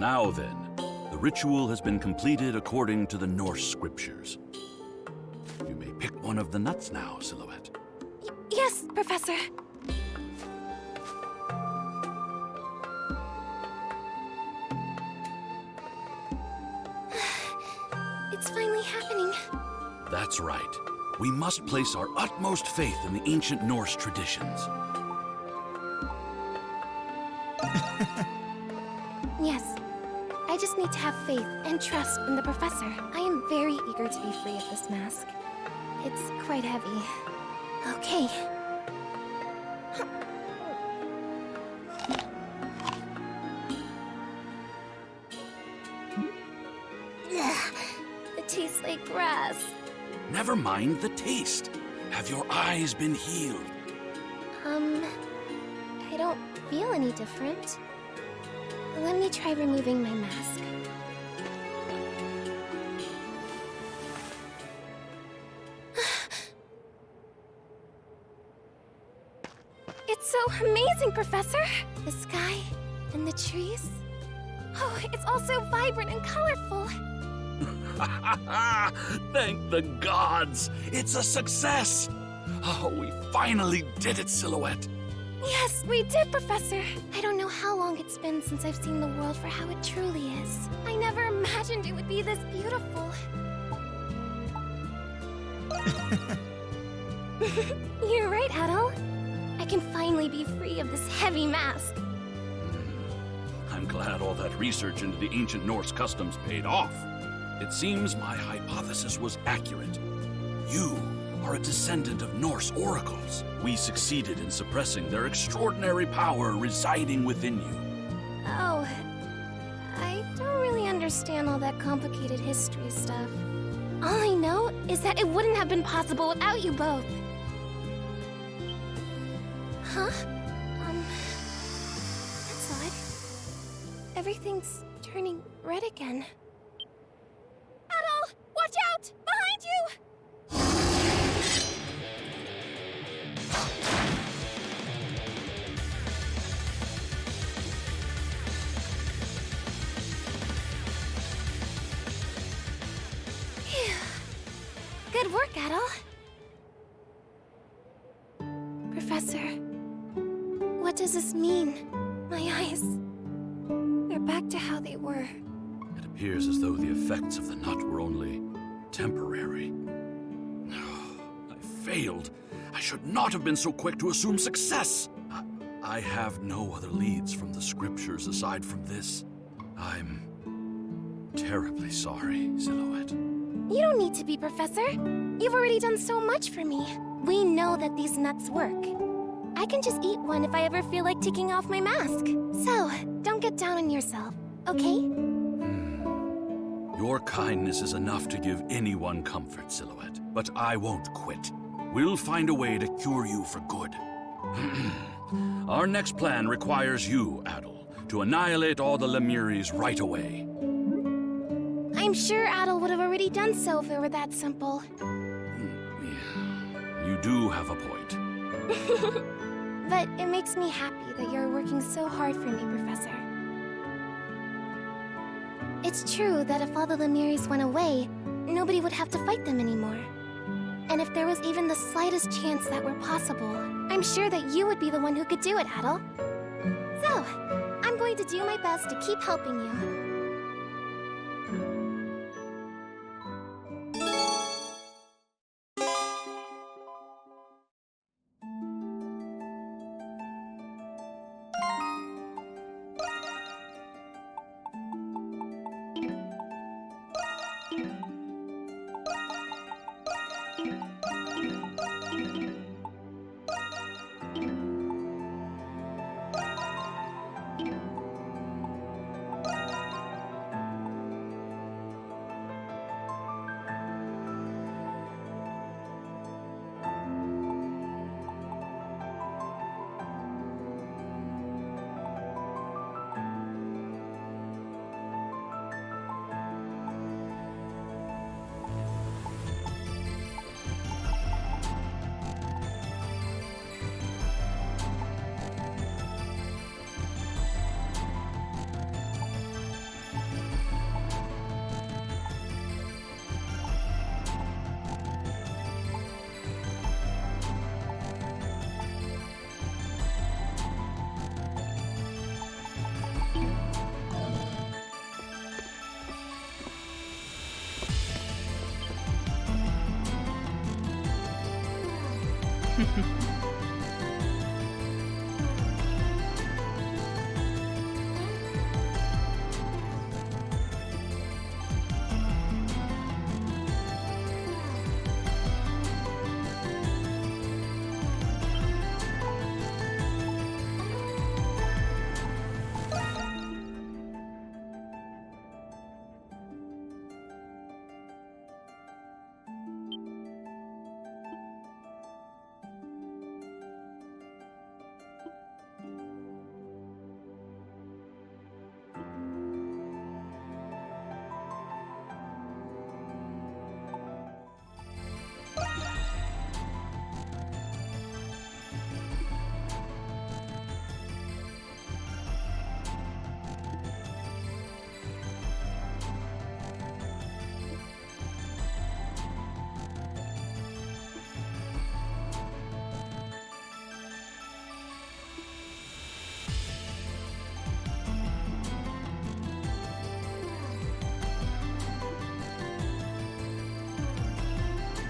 Now then, the ritual has been completed according to the Norse scriptures. You may pick one of the nuts now, Silhouette. Yes, Professor. It's finally happening. That's right. We must place our utmost faith in the ancient Norse traditions. Yes. I just need to have faith and trust in the Professor. I am very eager to be free of this mask. It's quite heavy. Okay. It tastes like grass. Never mind the taste. Have your eyes been healed? I don't feel any different. Let me try removing my mask. It's so amazing, Professor! The sky and the trees. Oh, it's all so vibrant and colorful. Thank the gods! It's a success! Oh, we finally did it, Silhouette! Yes, we did, Professor! I don't know how long it's been since I've seen the world for how it truly is. I never imagined it would be this beautiful. You're right, Adel. I can finally be free of this heavy mask. I'm glad all that research into the ancient Norse customs paid off. It seems my hypothesis was accurate. You are a descendant of Norse oracles. We succeeded in suppressing their extraordinary power residing within you. Oh, I don't really understand all that complicated history stuff. All I know is that it wouldn't have been possible without you both. Huh? That's odd. Everything's turning red again. Adel! Watch out! Behind you! Good work, Adel. Professor, what does this mean? My eyes, they're back to how they were. It appears as though the effects of the nut were only temporary. I failed. I should not have been so quick to assume success. I have no other leads from the scriptures aside from this. I'm terribly sorry, Silhouette. You don't need to be, Professor. You've already done so much for me. We know that these nuts work. I can just eat one if I ever feel like taking off my mask. So, don't get down on yourself, okay? Your kindness is enough to give anyone comfort, Silhouette. But I won't quit. We'll find a way to cure you for good. Our next plan requires you, Adel, to annihilate all the Lemiris right away. I'm sure Adel would have already done so if it were that simple. You do have a point. But it makes me happy that you're working so hard for me, Professor. It's true that if all the Lemiris went away, nobody would have to fight them anymore. And if there was even the slightest chance that were possible, I'm sure that you would be the one who could do it, Adel. So, I'm going to do my best to keep helping you.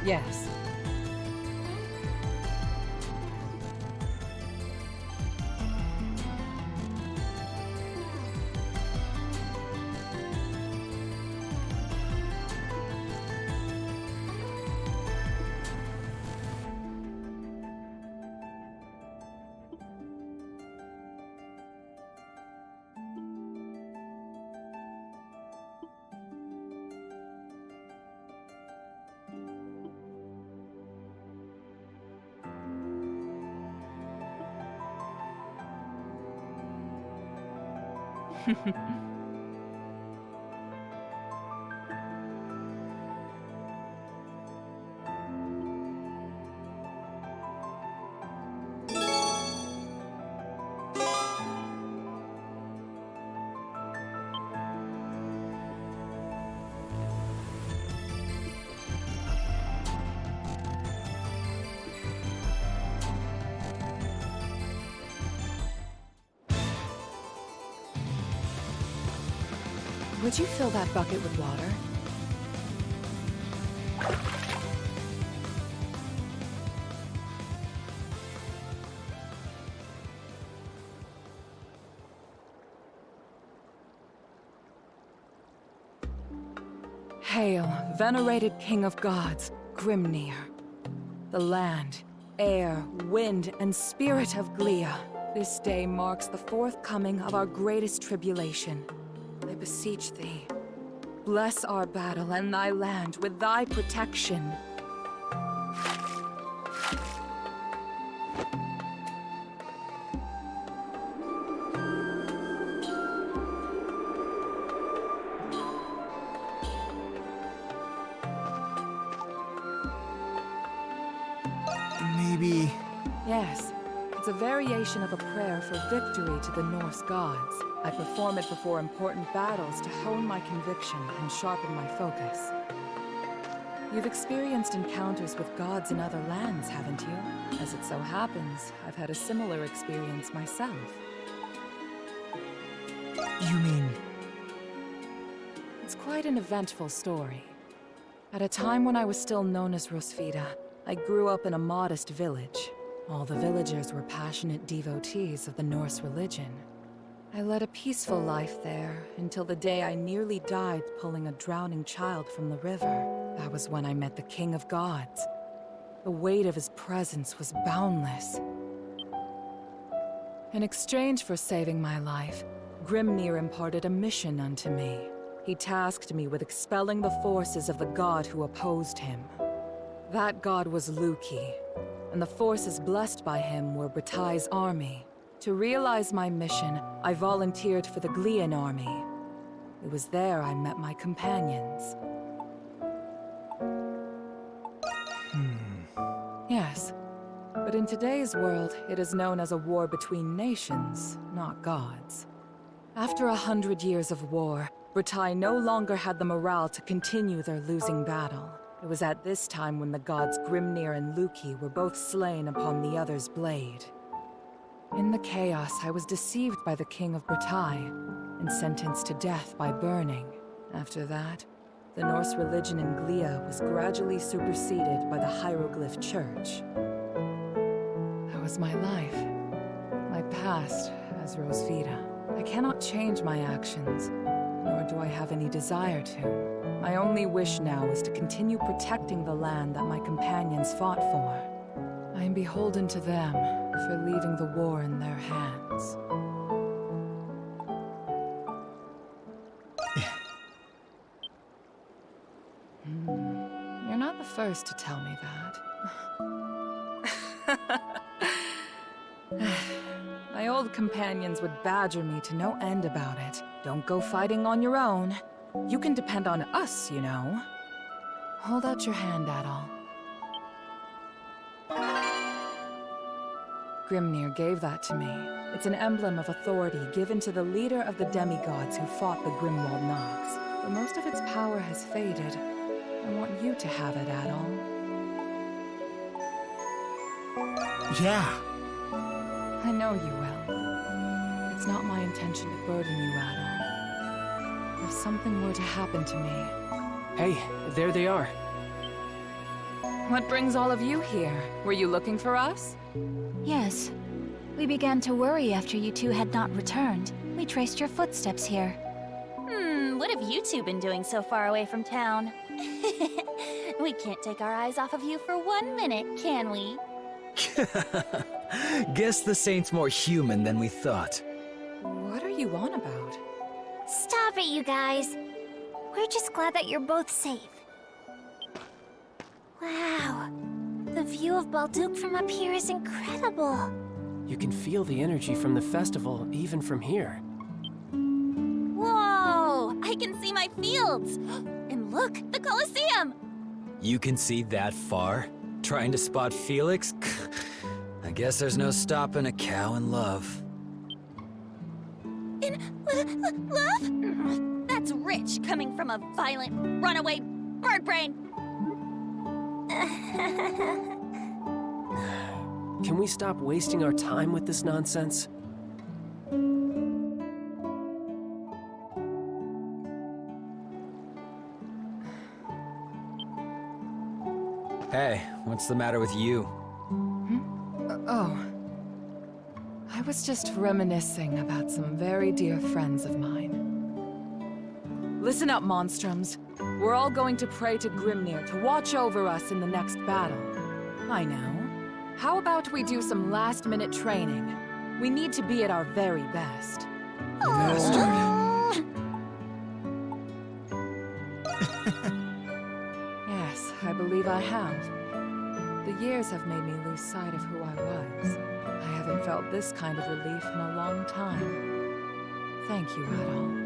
Yes. Would you fill that bucket with water? Hail, venerated King of Gods, Grimnir. The land, air, wind, and spirit of Glia. This day marks the forthcoming of our greatest tribulation. I beseech thee, bless our battle and thy land with thy protection. Maybe... Yes, it's a variation of a prayer for victory to the Norse gods. I perform it before important battles to hone my conviction and sharpen my focus. You've experienced encounters with gods in other lands, haven't you? As it so happens, I've had a similar experience myself. You mean... It's quite an eventful story. At a time when I was still known as Rosvita, I grew up in a modest village. All the villagers were passionate devotees of the Norse religion. I led a peaceful life there until the day I nearly died pulling a drowning child from the river. That was when I met the King of Gods. The weight of his presence was boundless. In exchange for saving my life, Grimnir imparted a mission unto me. He tasked me with expelling the forces of the god who opposed him. That god was Luki, and the forces blessed by him were Bratai's army. To realize my mission, I volunteered for the Glian army. It was there I met my companions. Yes, but in today's world, it is known as a war between nations, not gods. After 100 years of war, Bratai no longer had the morale to continue their losing battle. It was at this time when the gods Grimnir and Luki were both slain upon the other's blade. In the chaos, I was deceived by the King of Bratai and sentenced to death by burning. After that, the Norse religion in Glia was gradually superseded by the Hieroglyph Church. was my life. My past as Rosvita. I cannot change my actions, nor do I have any desire to. My only wish now is to continue protecting the land that my companions fought for. I am beholden to them for leaving the war in their hands. You're not the first to tell me that. My old companions would badger me to no end about it. Don't go fighting on your own. You can depend on us, you know. Hold out your hand, Adol. Grimnir gave that to me. It's an emblem of authority given to the leader of the demigods who fought the Grimwald Nox. But most of its power has faded. I want you to have it, Adol. Yeah. I know you will. It's not my intention to burden you, Adol. If something were to happen to me... Hey, there they are. What brings all of you here? Were you looking for us? Yes. We began to worry after you two had not returned. We traced your footsteps here. What have you two been doing so far away from town? We can't take our eyes off of you for 1 minute, can we? Guess the Saint's more human than we thought. What are you on about? Stop it, you guys. We're just glad that you're both safe. Wow. The view of Balduke from up here is incredible. You can feel the energy from the festival, even from here. Whoa! I can see my fields! And look, the Colosseum! You can see that far? Trying to spot Felix? I guess there's no stopping a cow in love. In love? That's rich, coming from a violent, runaway bird brain! Can we stop wasting our time with this nonsense? Hey, what's the matter with you? Oh. I was just reminiscing about some very dear friends of mine. Listen up, Monstrums. We're all going to pray to Grimnir to watch over us in the next battle. I know. How about we do some last-minute training? We need to be at our very best. Yes, I believe I have. The years have made me lose sight of who I was. I haven't felt this kind of relief in a long time. Thank you, Adol.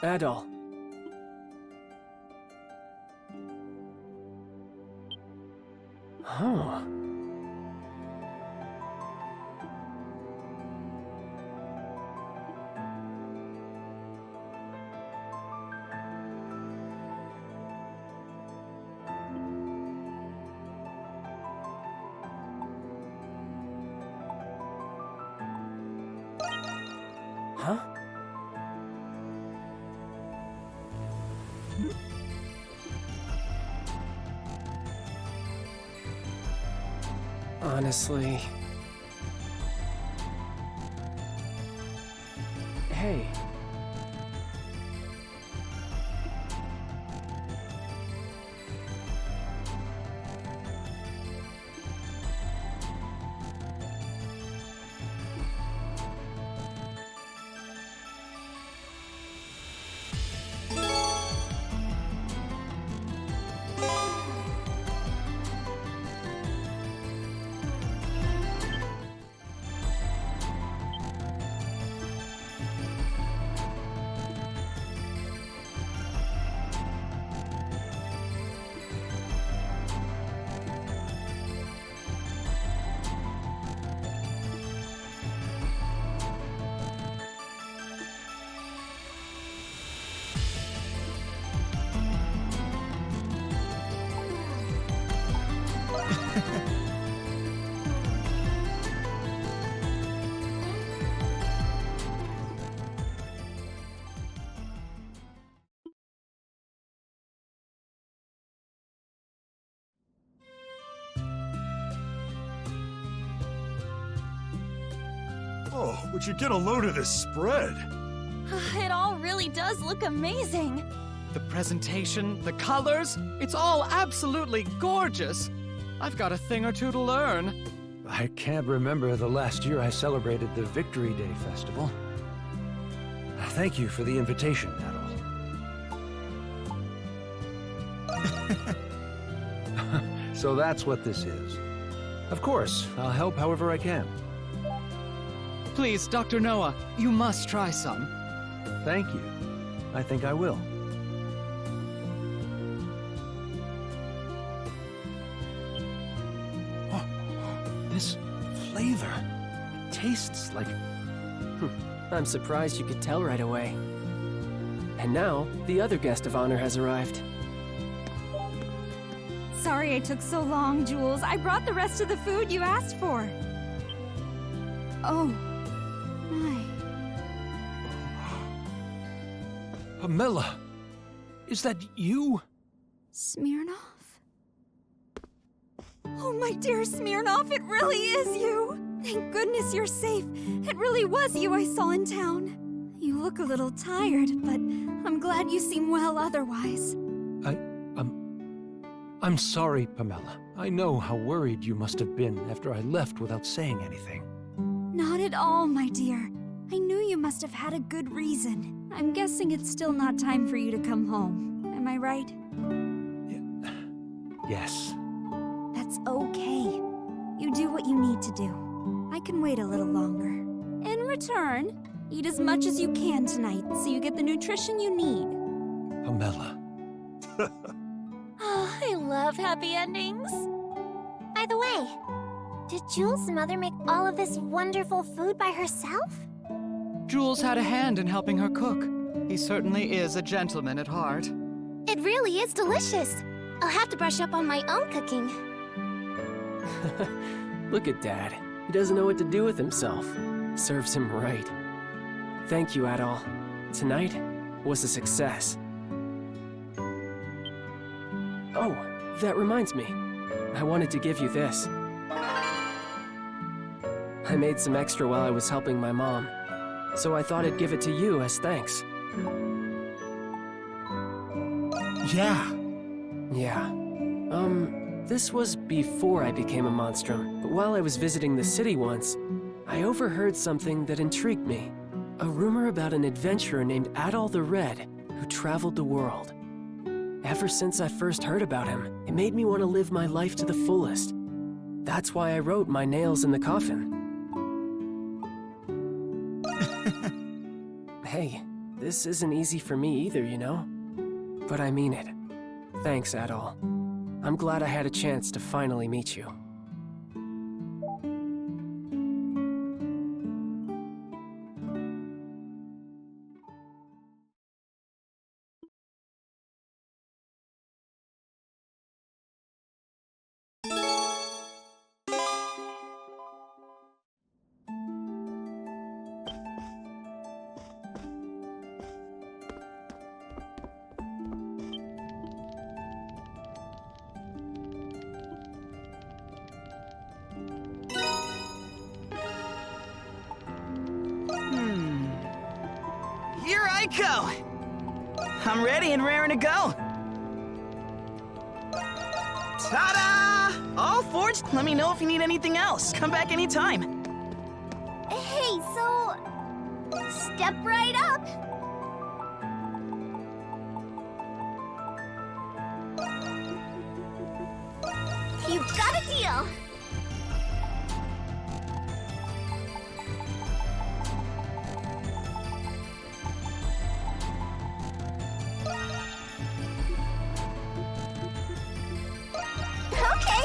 Adol. Huh. Huh? Honestly... Hey. Oh, would you get a load of this spread? It all really does look amazing. The presentation, the colors, it's all absolutely gorgeous. I've got a thing or two to learn. I can't remember the last year I celebrated the Victory Day Festival. Thank you for the invitation, Adol. So that's what this is. Of course, I'll help however I can. Please, Dr. Noah, you must try some. Thank you. I think I will. Oh, this flavor. It tastes like... I'm surprised you could tell right away. And now, the other guest of honor has arrived. Sorry I took so long, Jules. I brought the rest of the food you asked for. Oh, my. Pamela! Is that you? Smirnoff? Oh, my dear Smirnoff, it really is you! Thank goodness you're safe. It really was you I saw in town. You look a little tired, but I'm glad you seem well otherwise. I'm sorry, Pamela. I know how worried you must have been after I left without saying anything. Not at all, my dear. I knew you must have had a good reason. I'm guessing it's still not time for you to come home. Am I right? Yes. That's okay. You do what you need to do. I can wait a little longer. In return, eat as much as you can tonight so you get the nutrition you need. Pamela. Oh, I love happy endings. By the way, did Jules' mother make all of this wonderful food by herself? Jules had a hand in helping her cook. He certainly is a gentleman at heart. It really is delicious. I'll have to brush up on my own cooking. Look at Dad. He doesn't know what to do with himself. Serves him right. Thank you, Adol. Tonight was a success. Oh, that reminds me. I wanted to give you this. I made some extra while I was helping my mom, so I thought I'd give it to you as thanks. Yeah. Yeah. This was before I became a monstrum, but while I was visiting the city once, I overheard something that intrigued me. A rumor about an adventurer named Adol the Red, who traveled the world. Ever since I first heard about him, it made me want to live my life to the fullest. That's why I wrote my nails in the coffin. Hey, this isn't easy for me either, you know? But I mean it. Thanks, Adol. I'm glad I had a chance to finally meet you. Here I go! I'm ready and raring to go! Ta-da! All forged. Let me know if you need anything else. Come back anytime. Hey, so... step right up! You've got a deal! Okay!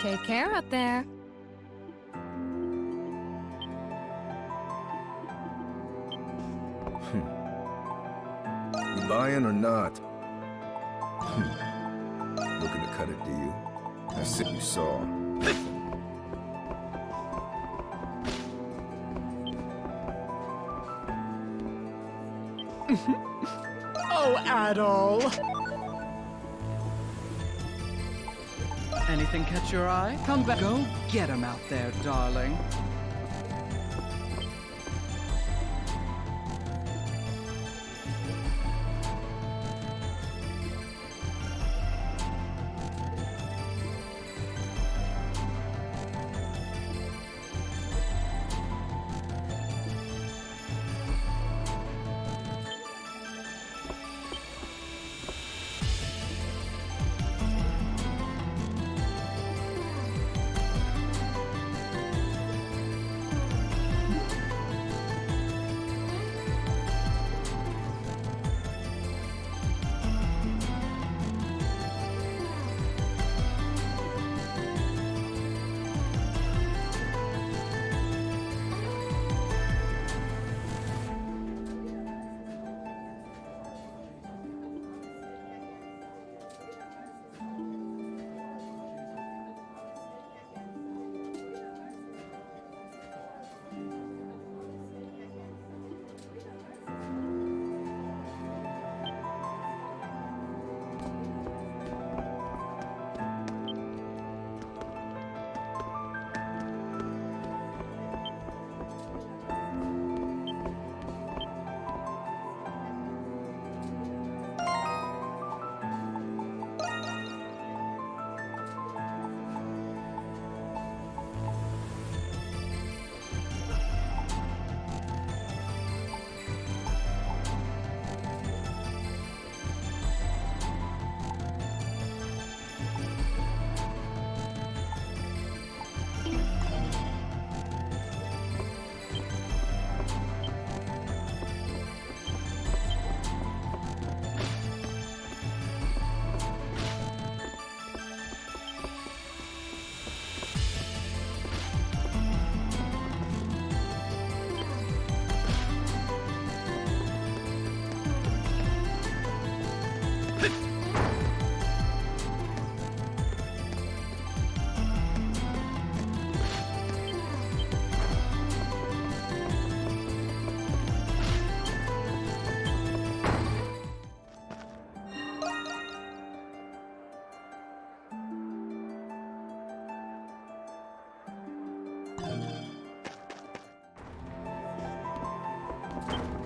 Take care up there. You buying or not? Looking to cut it, do you? That's it you saw. Oh, Adol! Anything catch your eye? Come back. Go get him out there, darling.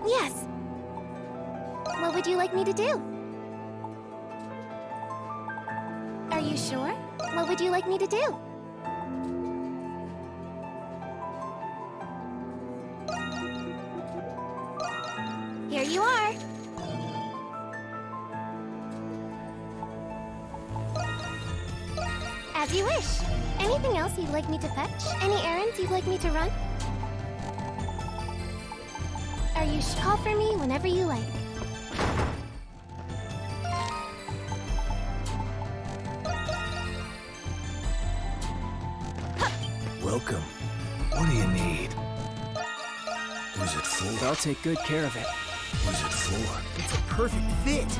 Yes. What would you like me to do? Are you sure? What would you like me to do? Here you are. As you wish. Anything else you'd like me to fetch? Any errands you'd like me to run? You should call for me whenever you like. Welcome. What do you need? Who's it for? I'll take good care of it. Who's it for? It's a perfect fit.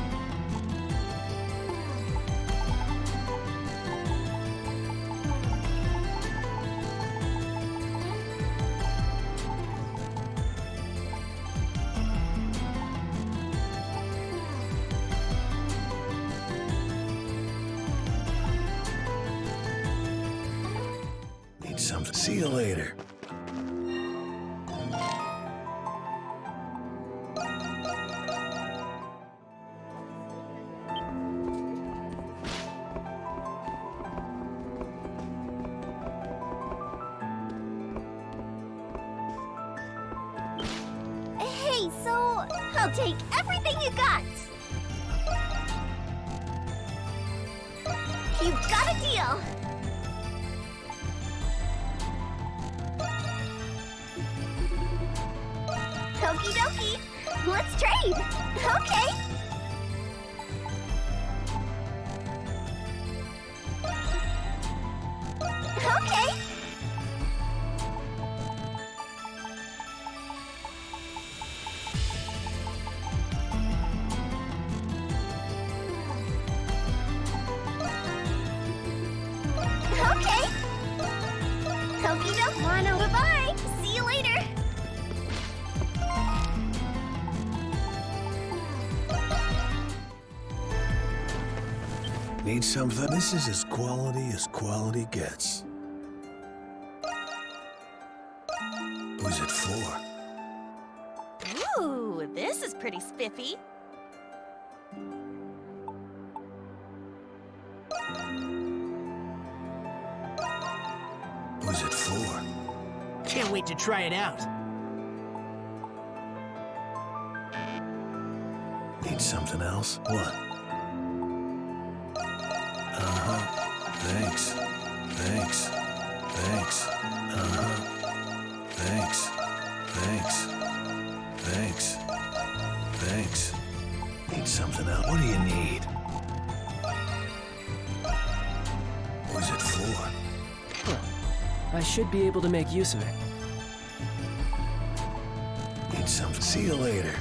See you later. Hey, so I'll take everything you got. You got a deal. Okie dokie. Let's trade. Okay. Need something? This is as quality gets. Who's it for? Ooh, this is pretty spiffy. Who's it for? Can't wait to try it out. Need something else? What? Thanks. Thanks. Thanks. Thanks. Thanks. Thanks. Thanks. Need something else? What do you need? Who's it for? I should be able to make use of it. Need something. See you later.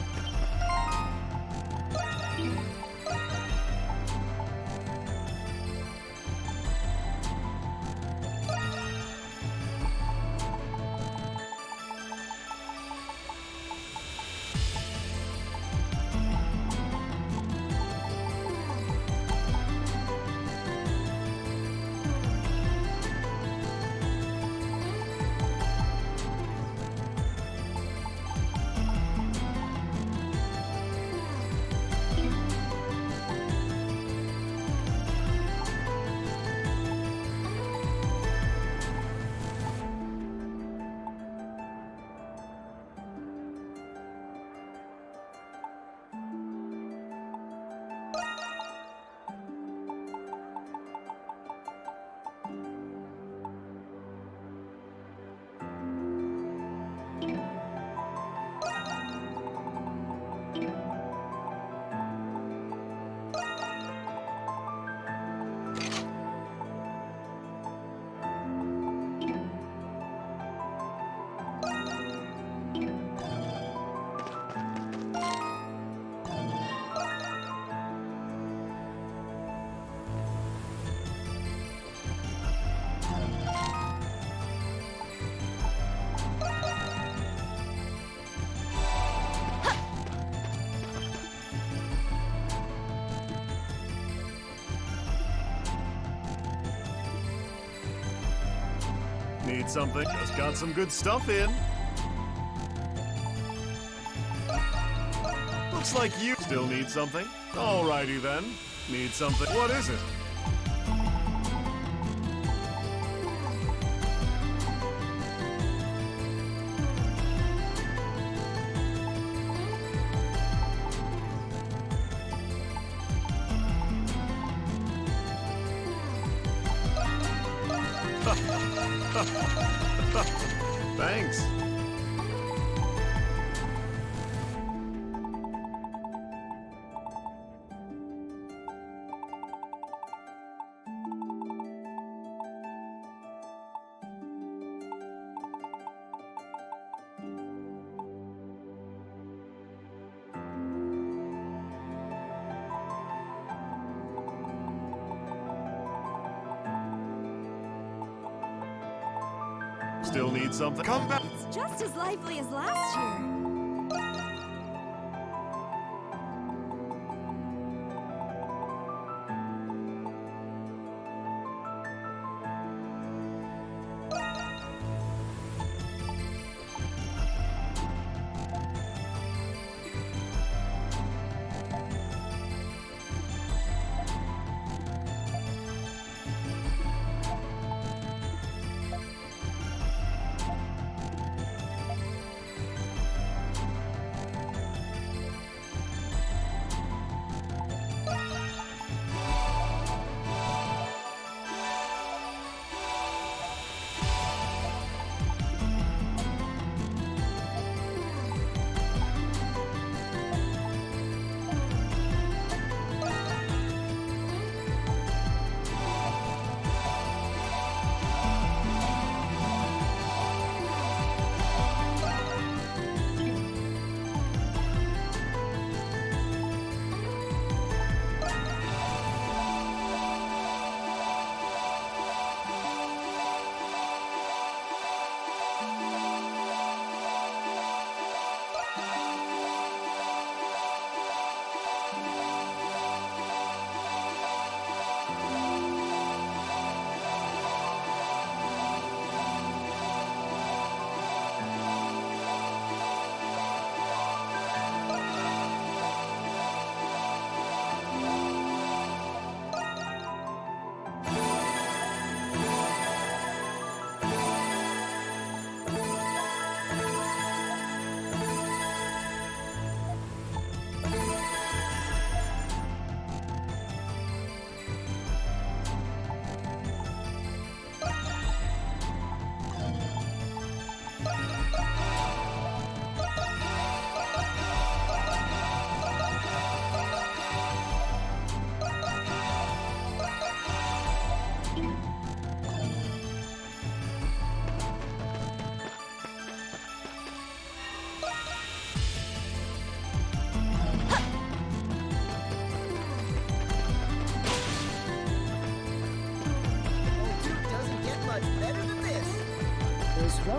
Need something? Just got some good stuff in. Looks like you still need something. Alrighty then. Need something. What is it? Thanks. Still need something? Come back. It's just as lively as last year.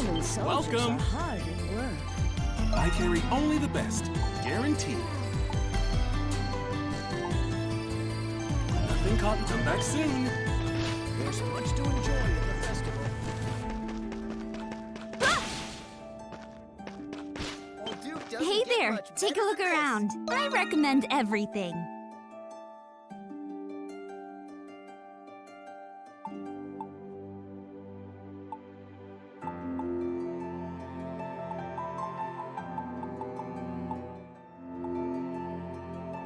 Roman soldiers Welcome. are hard at work. I carry only the best, guaranteed. Nothing caught. Come back soon. There's much to enjoy at the festival. Hey there, take a look around. I recommend everything.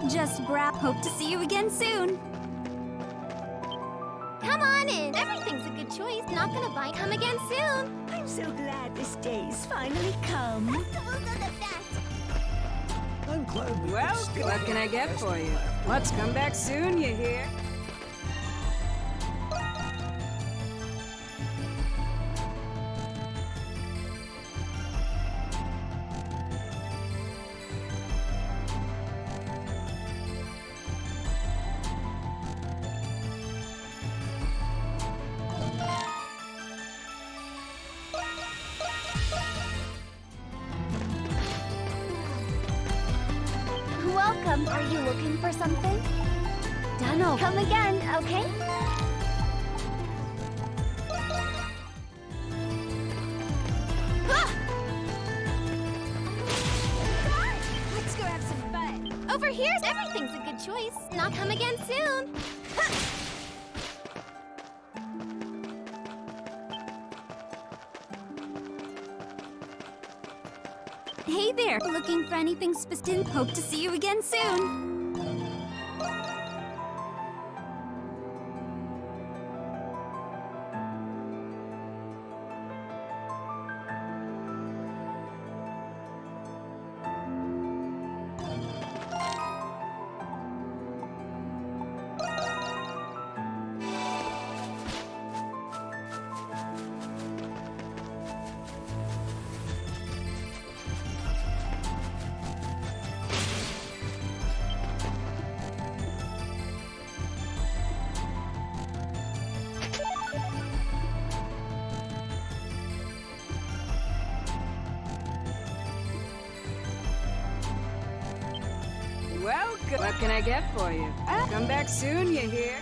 Just brap. Hope to see you again soon. Come on in. Everything's a good choice. Not gonna buy. Come again soon. I'm so glad this day's finally come. Festivals are the best. I'm glad we Well, what can I get for you? Let's come back soon, you hear? Welcome. Are you looking for something? Dunno. Come again, okay? Ah! Let's go have some fun. Over here, everything's a good choice. Not come again soon. Hey there, looking for anything specific? Hope to see you again soon. Well, what can I get for you? Come back soon, you hear?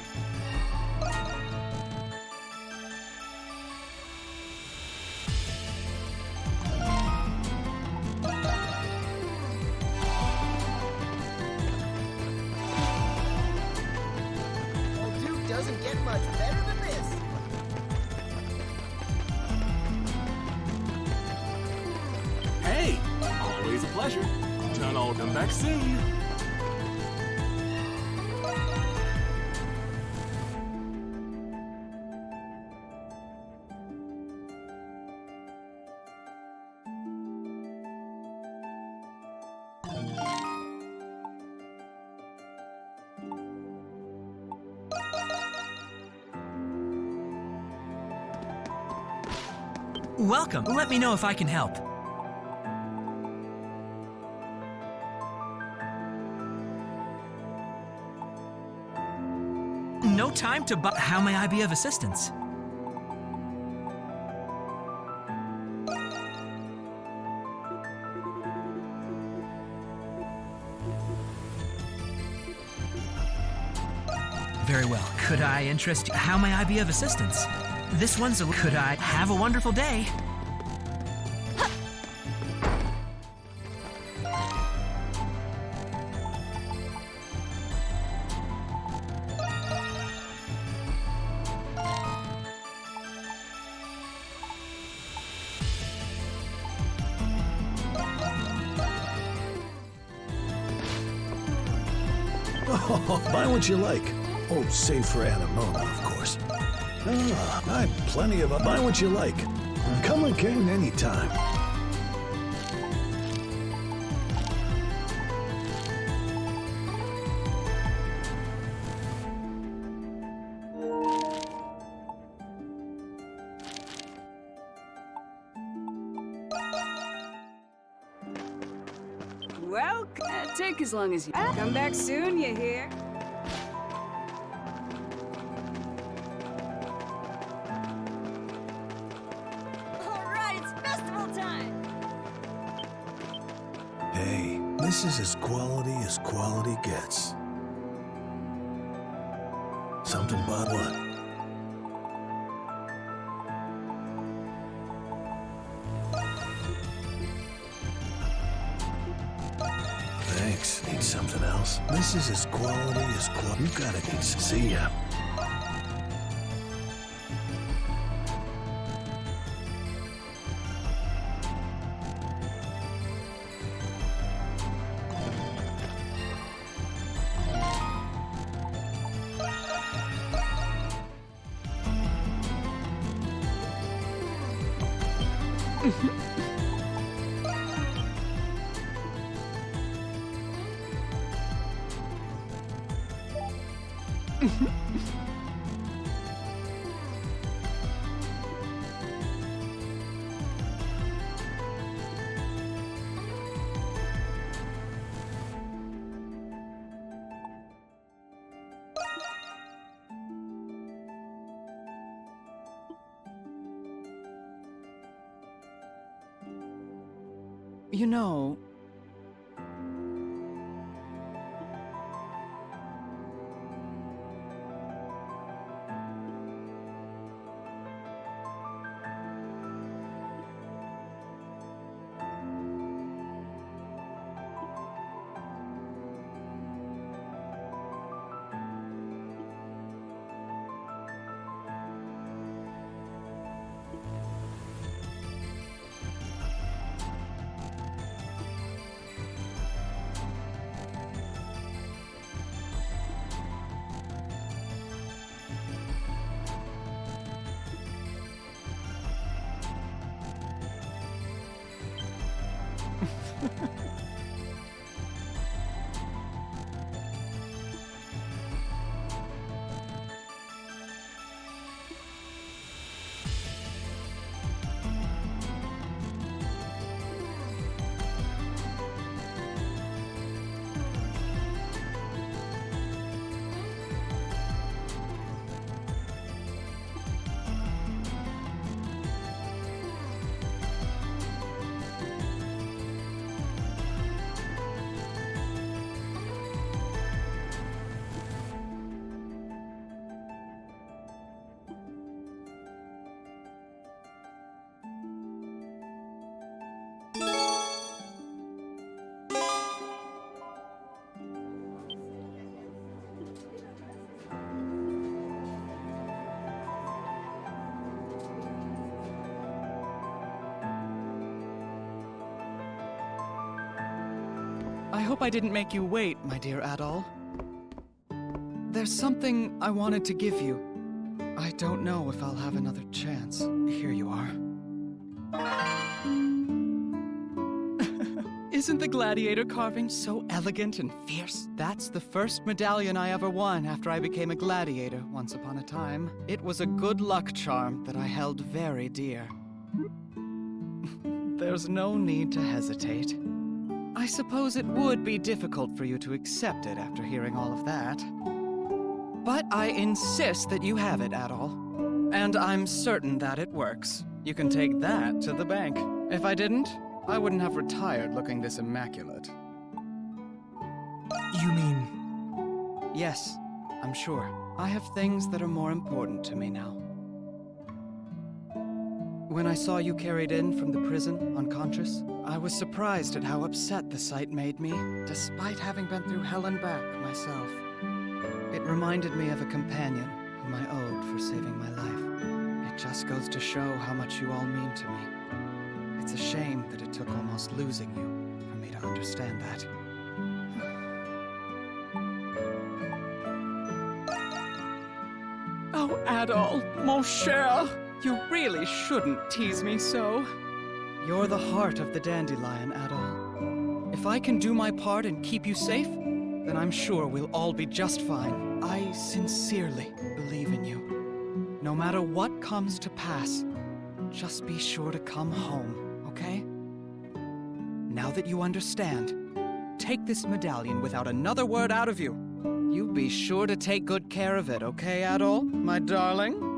Old Duke doesn't get much better than this. Hey, always a pleasure. John, I'll come back soon. Welcome. Let me know if I can help. No time to buy. How may I be of assistance? Very well. Could I interest you? How may I be of assistance? This one's a... Could I have a wonderful day? Oh, buy what you like. Oh, save for Anemona, of course. Ah, I've plenty of... Buy what you like. Come again anytime. Well, take as long as you... Come back soon, you hear? All right, it's This is as quality gets. Something about what? Thanks. Need something else? This is as quality. You gotta get. See ya. You know, I hope I didn't make you wait, my dear Adol. There's something I wanted to give you. I don't know if I'll have another chance. Here you are. Isn't the gladiator carving so elegant and fierce? That's the first medallion I ever won after I became a gladiator once upon a time. It was a good luck charm that I held very dear. There's no need to hesitate. I suppose it would be difficult for you to accept it after hearing all of that. But I insist that you have it, Adol. And I'm certain that it works. You can take that to the bank. If I didn't, I wouldn't have retired looking this immaculate. You mean... Yes, I'm sure. I have things that are more important to me now. When I saw you carried in from the prison, unconscious, I was surprised at how upset the sight made me, despite having been through hell and back myself. It reminded me of a companion whom I owed for saving my life. It just goes to show how much you all mean to me. It's a shame that it took almost losing you for me to understand that. Oh, Adol, mon cher! You really shouldn't tease me so. You're the heart of the dandelion, Adol. If I can do my part and keep you safe, then I'm sure we'll all be just fine. I sincerely believe in you. No matter what comes to pass, just be sure to come home, okay? Now that you understand, take this medallion without another word out of you. You be sure to take good care of it, okay, Adol, my darling?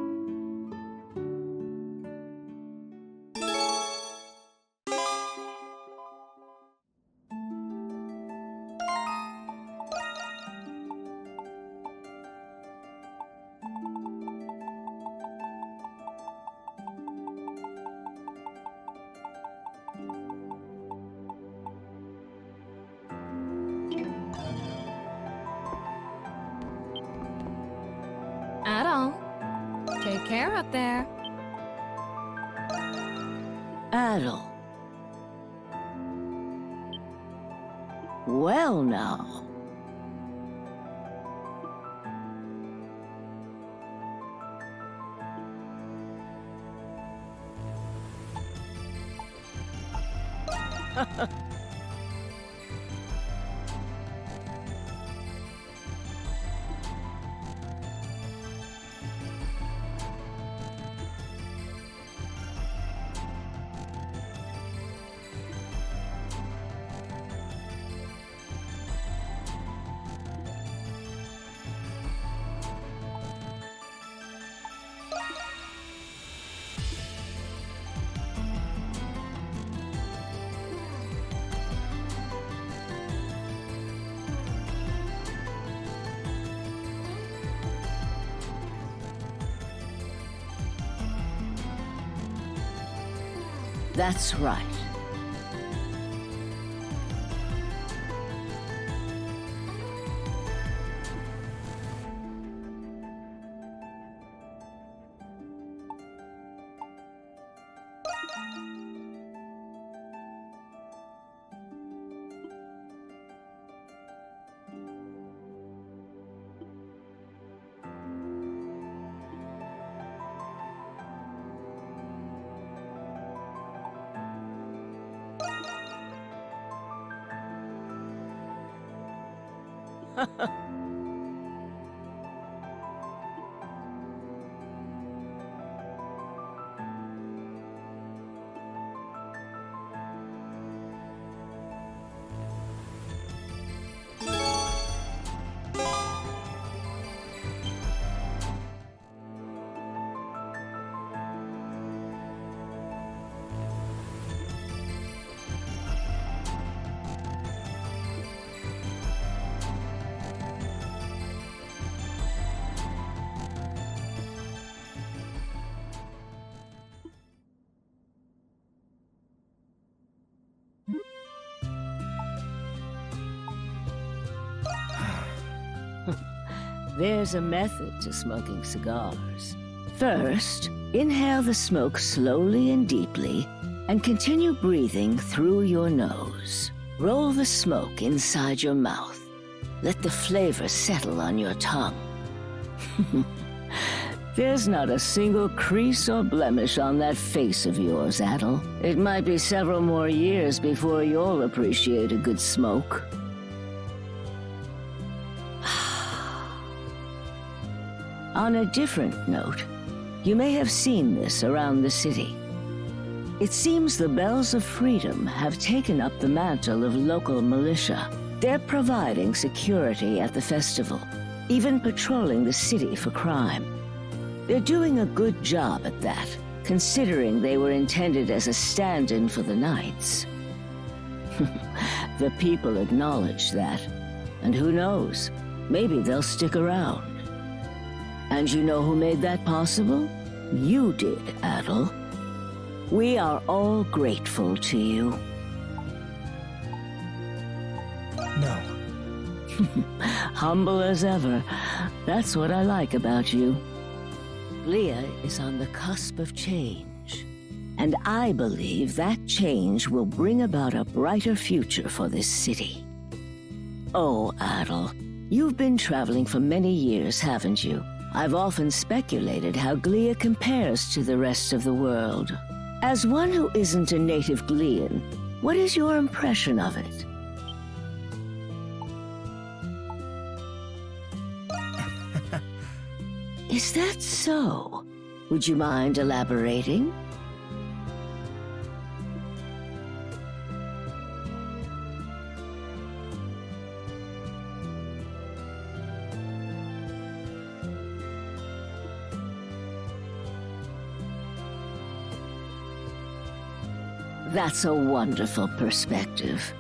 Take care up there. Adel. Well now. That's right. There's a method to smoking cigars. First, inhale the smoke slowly and deeply, and continue breathing through your nose. Roll the smoke inside your mouth. Let the flavor settle on your tongue. There's not a single crease or blemish on that face of yours, Adel. It might be several more years before you'll appreciate a good smoke. On a different note, you may have seen this around the city. It seems the Bells of Freedom have taken up the mantle of local militia. They're providing security at the festival, even patrolling the city for crime. They're doing a good job at that, considering they were intended as a stand-in for the Knights. The people acknowledge that, and who knows, maybe they'll stick around. And you know who made that possible? You did, Adel. We are all grateful to you. No. Humble as ever. That's what I like about you. Glia is on the cusp of change. And I believe that change will bring about a brighter future for this city. Oh, Adel, you've been traveling for many years, haven't you? I've often speculated how Glia compares to the rest of the world. As one who isn't a native Glian, what is your impression of it? Is that so? Would you mind elaborating? That's a wonderful perspective.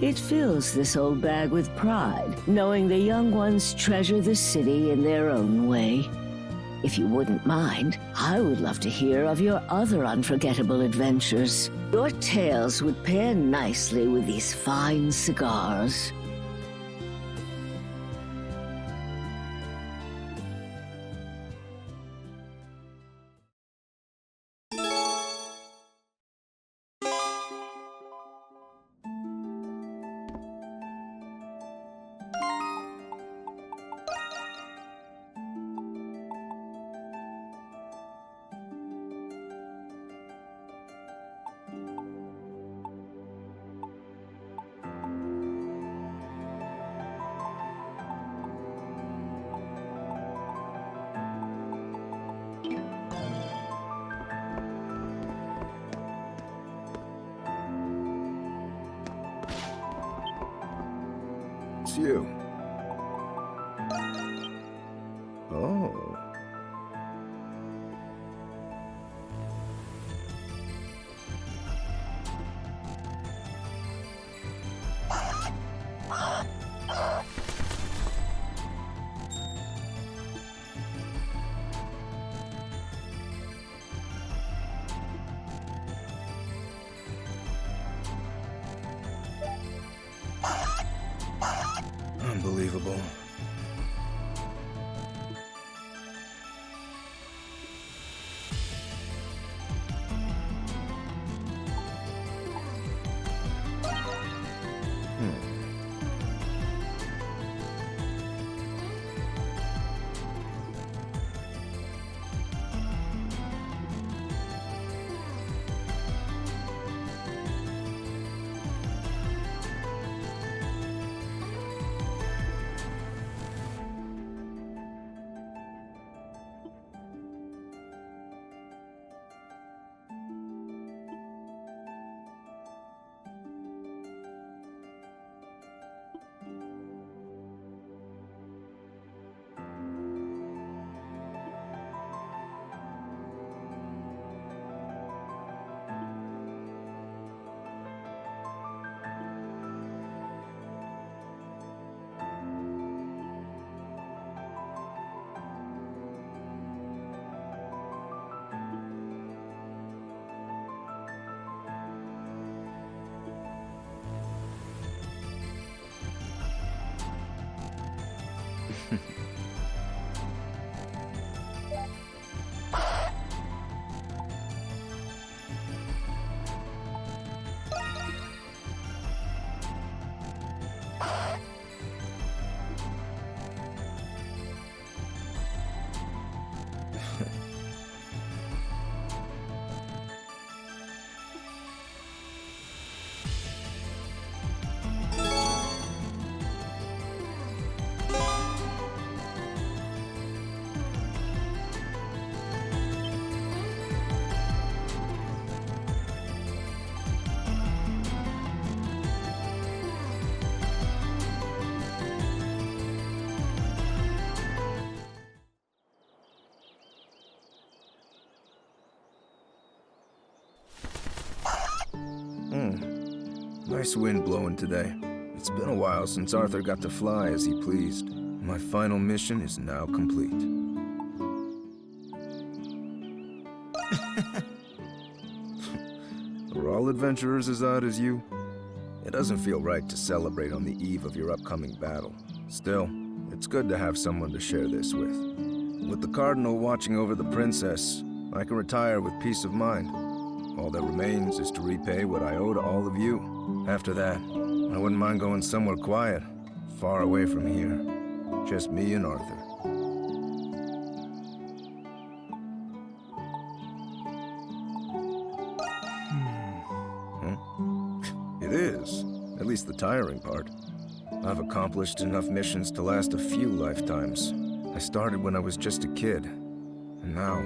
It fills this old bag with pride, knowing the young ones treasure the city in their own way. If you wouldn't mind, I would love to hear of your other unforgettable adventures. Your tales would pair nicely with these fine cigars. It's you. Oh. Unbelievable. Nice wind blowing today. It's been a while since Arthur got to fly as he pleased. My final mission is now complete. Are all adventurers as odd as you? It doesn't feel right to celebrate on the eve of your upcoming battle. Still, it's good to have someone to share this with. With the Cardinal watching over the princess, I can retire with peace of mind. All that remains is to repay what I owe to all of you. After that, I wouldn't mind going somewhere quiet, far away from here. Just me and Arthur. It is, at least the tiring part. I've accomplished enough missions to last a few lifetimes. I started when I was just a kid, and now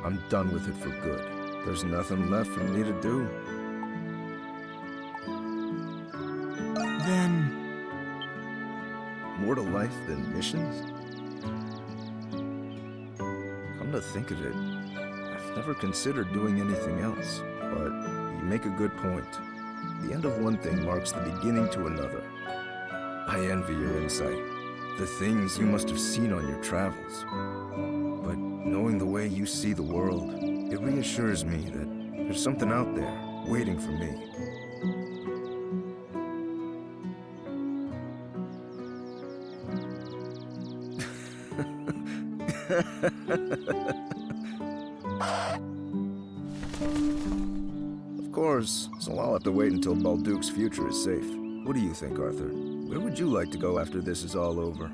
I'm done with it for good. There's nothing left for me to do. Then... more to life than missions? Come to think of it, I've never considered doing anything else. But you make a good point. The end of one thing marks the beginning to another. I envy your insight. The things you must have seen on your travels. But knowing the way you see the world, it reassures me that there's something out there waiting for me. Of course, so I'll have to wait until Balduke's future is safe. What do you think, Arthur? Where would you like to go after this is all over?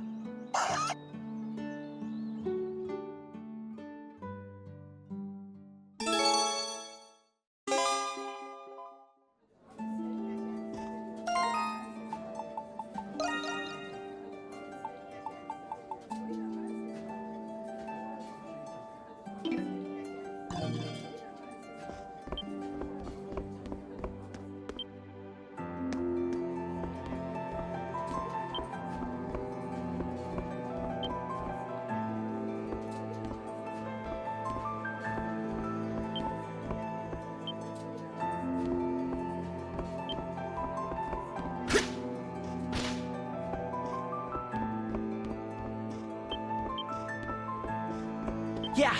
Yeah.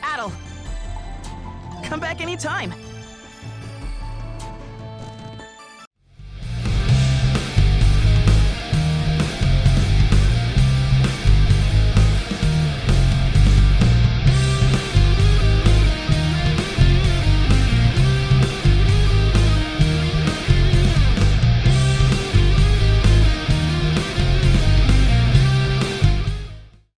Adel! Come back anytime.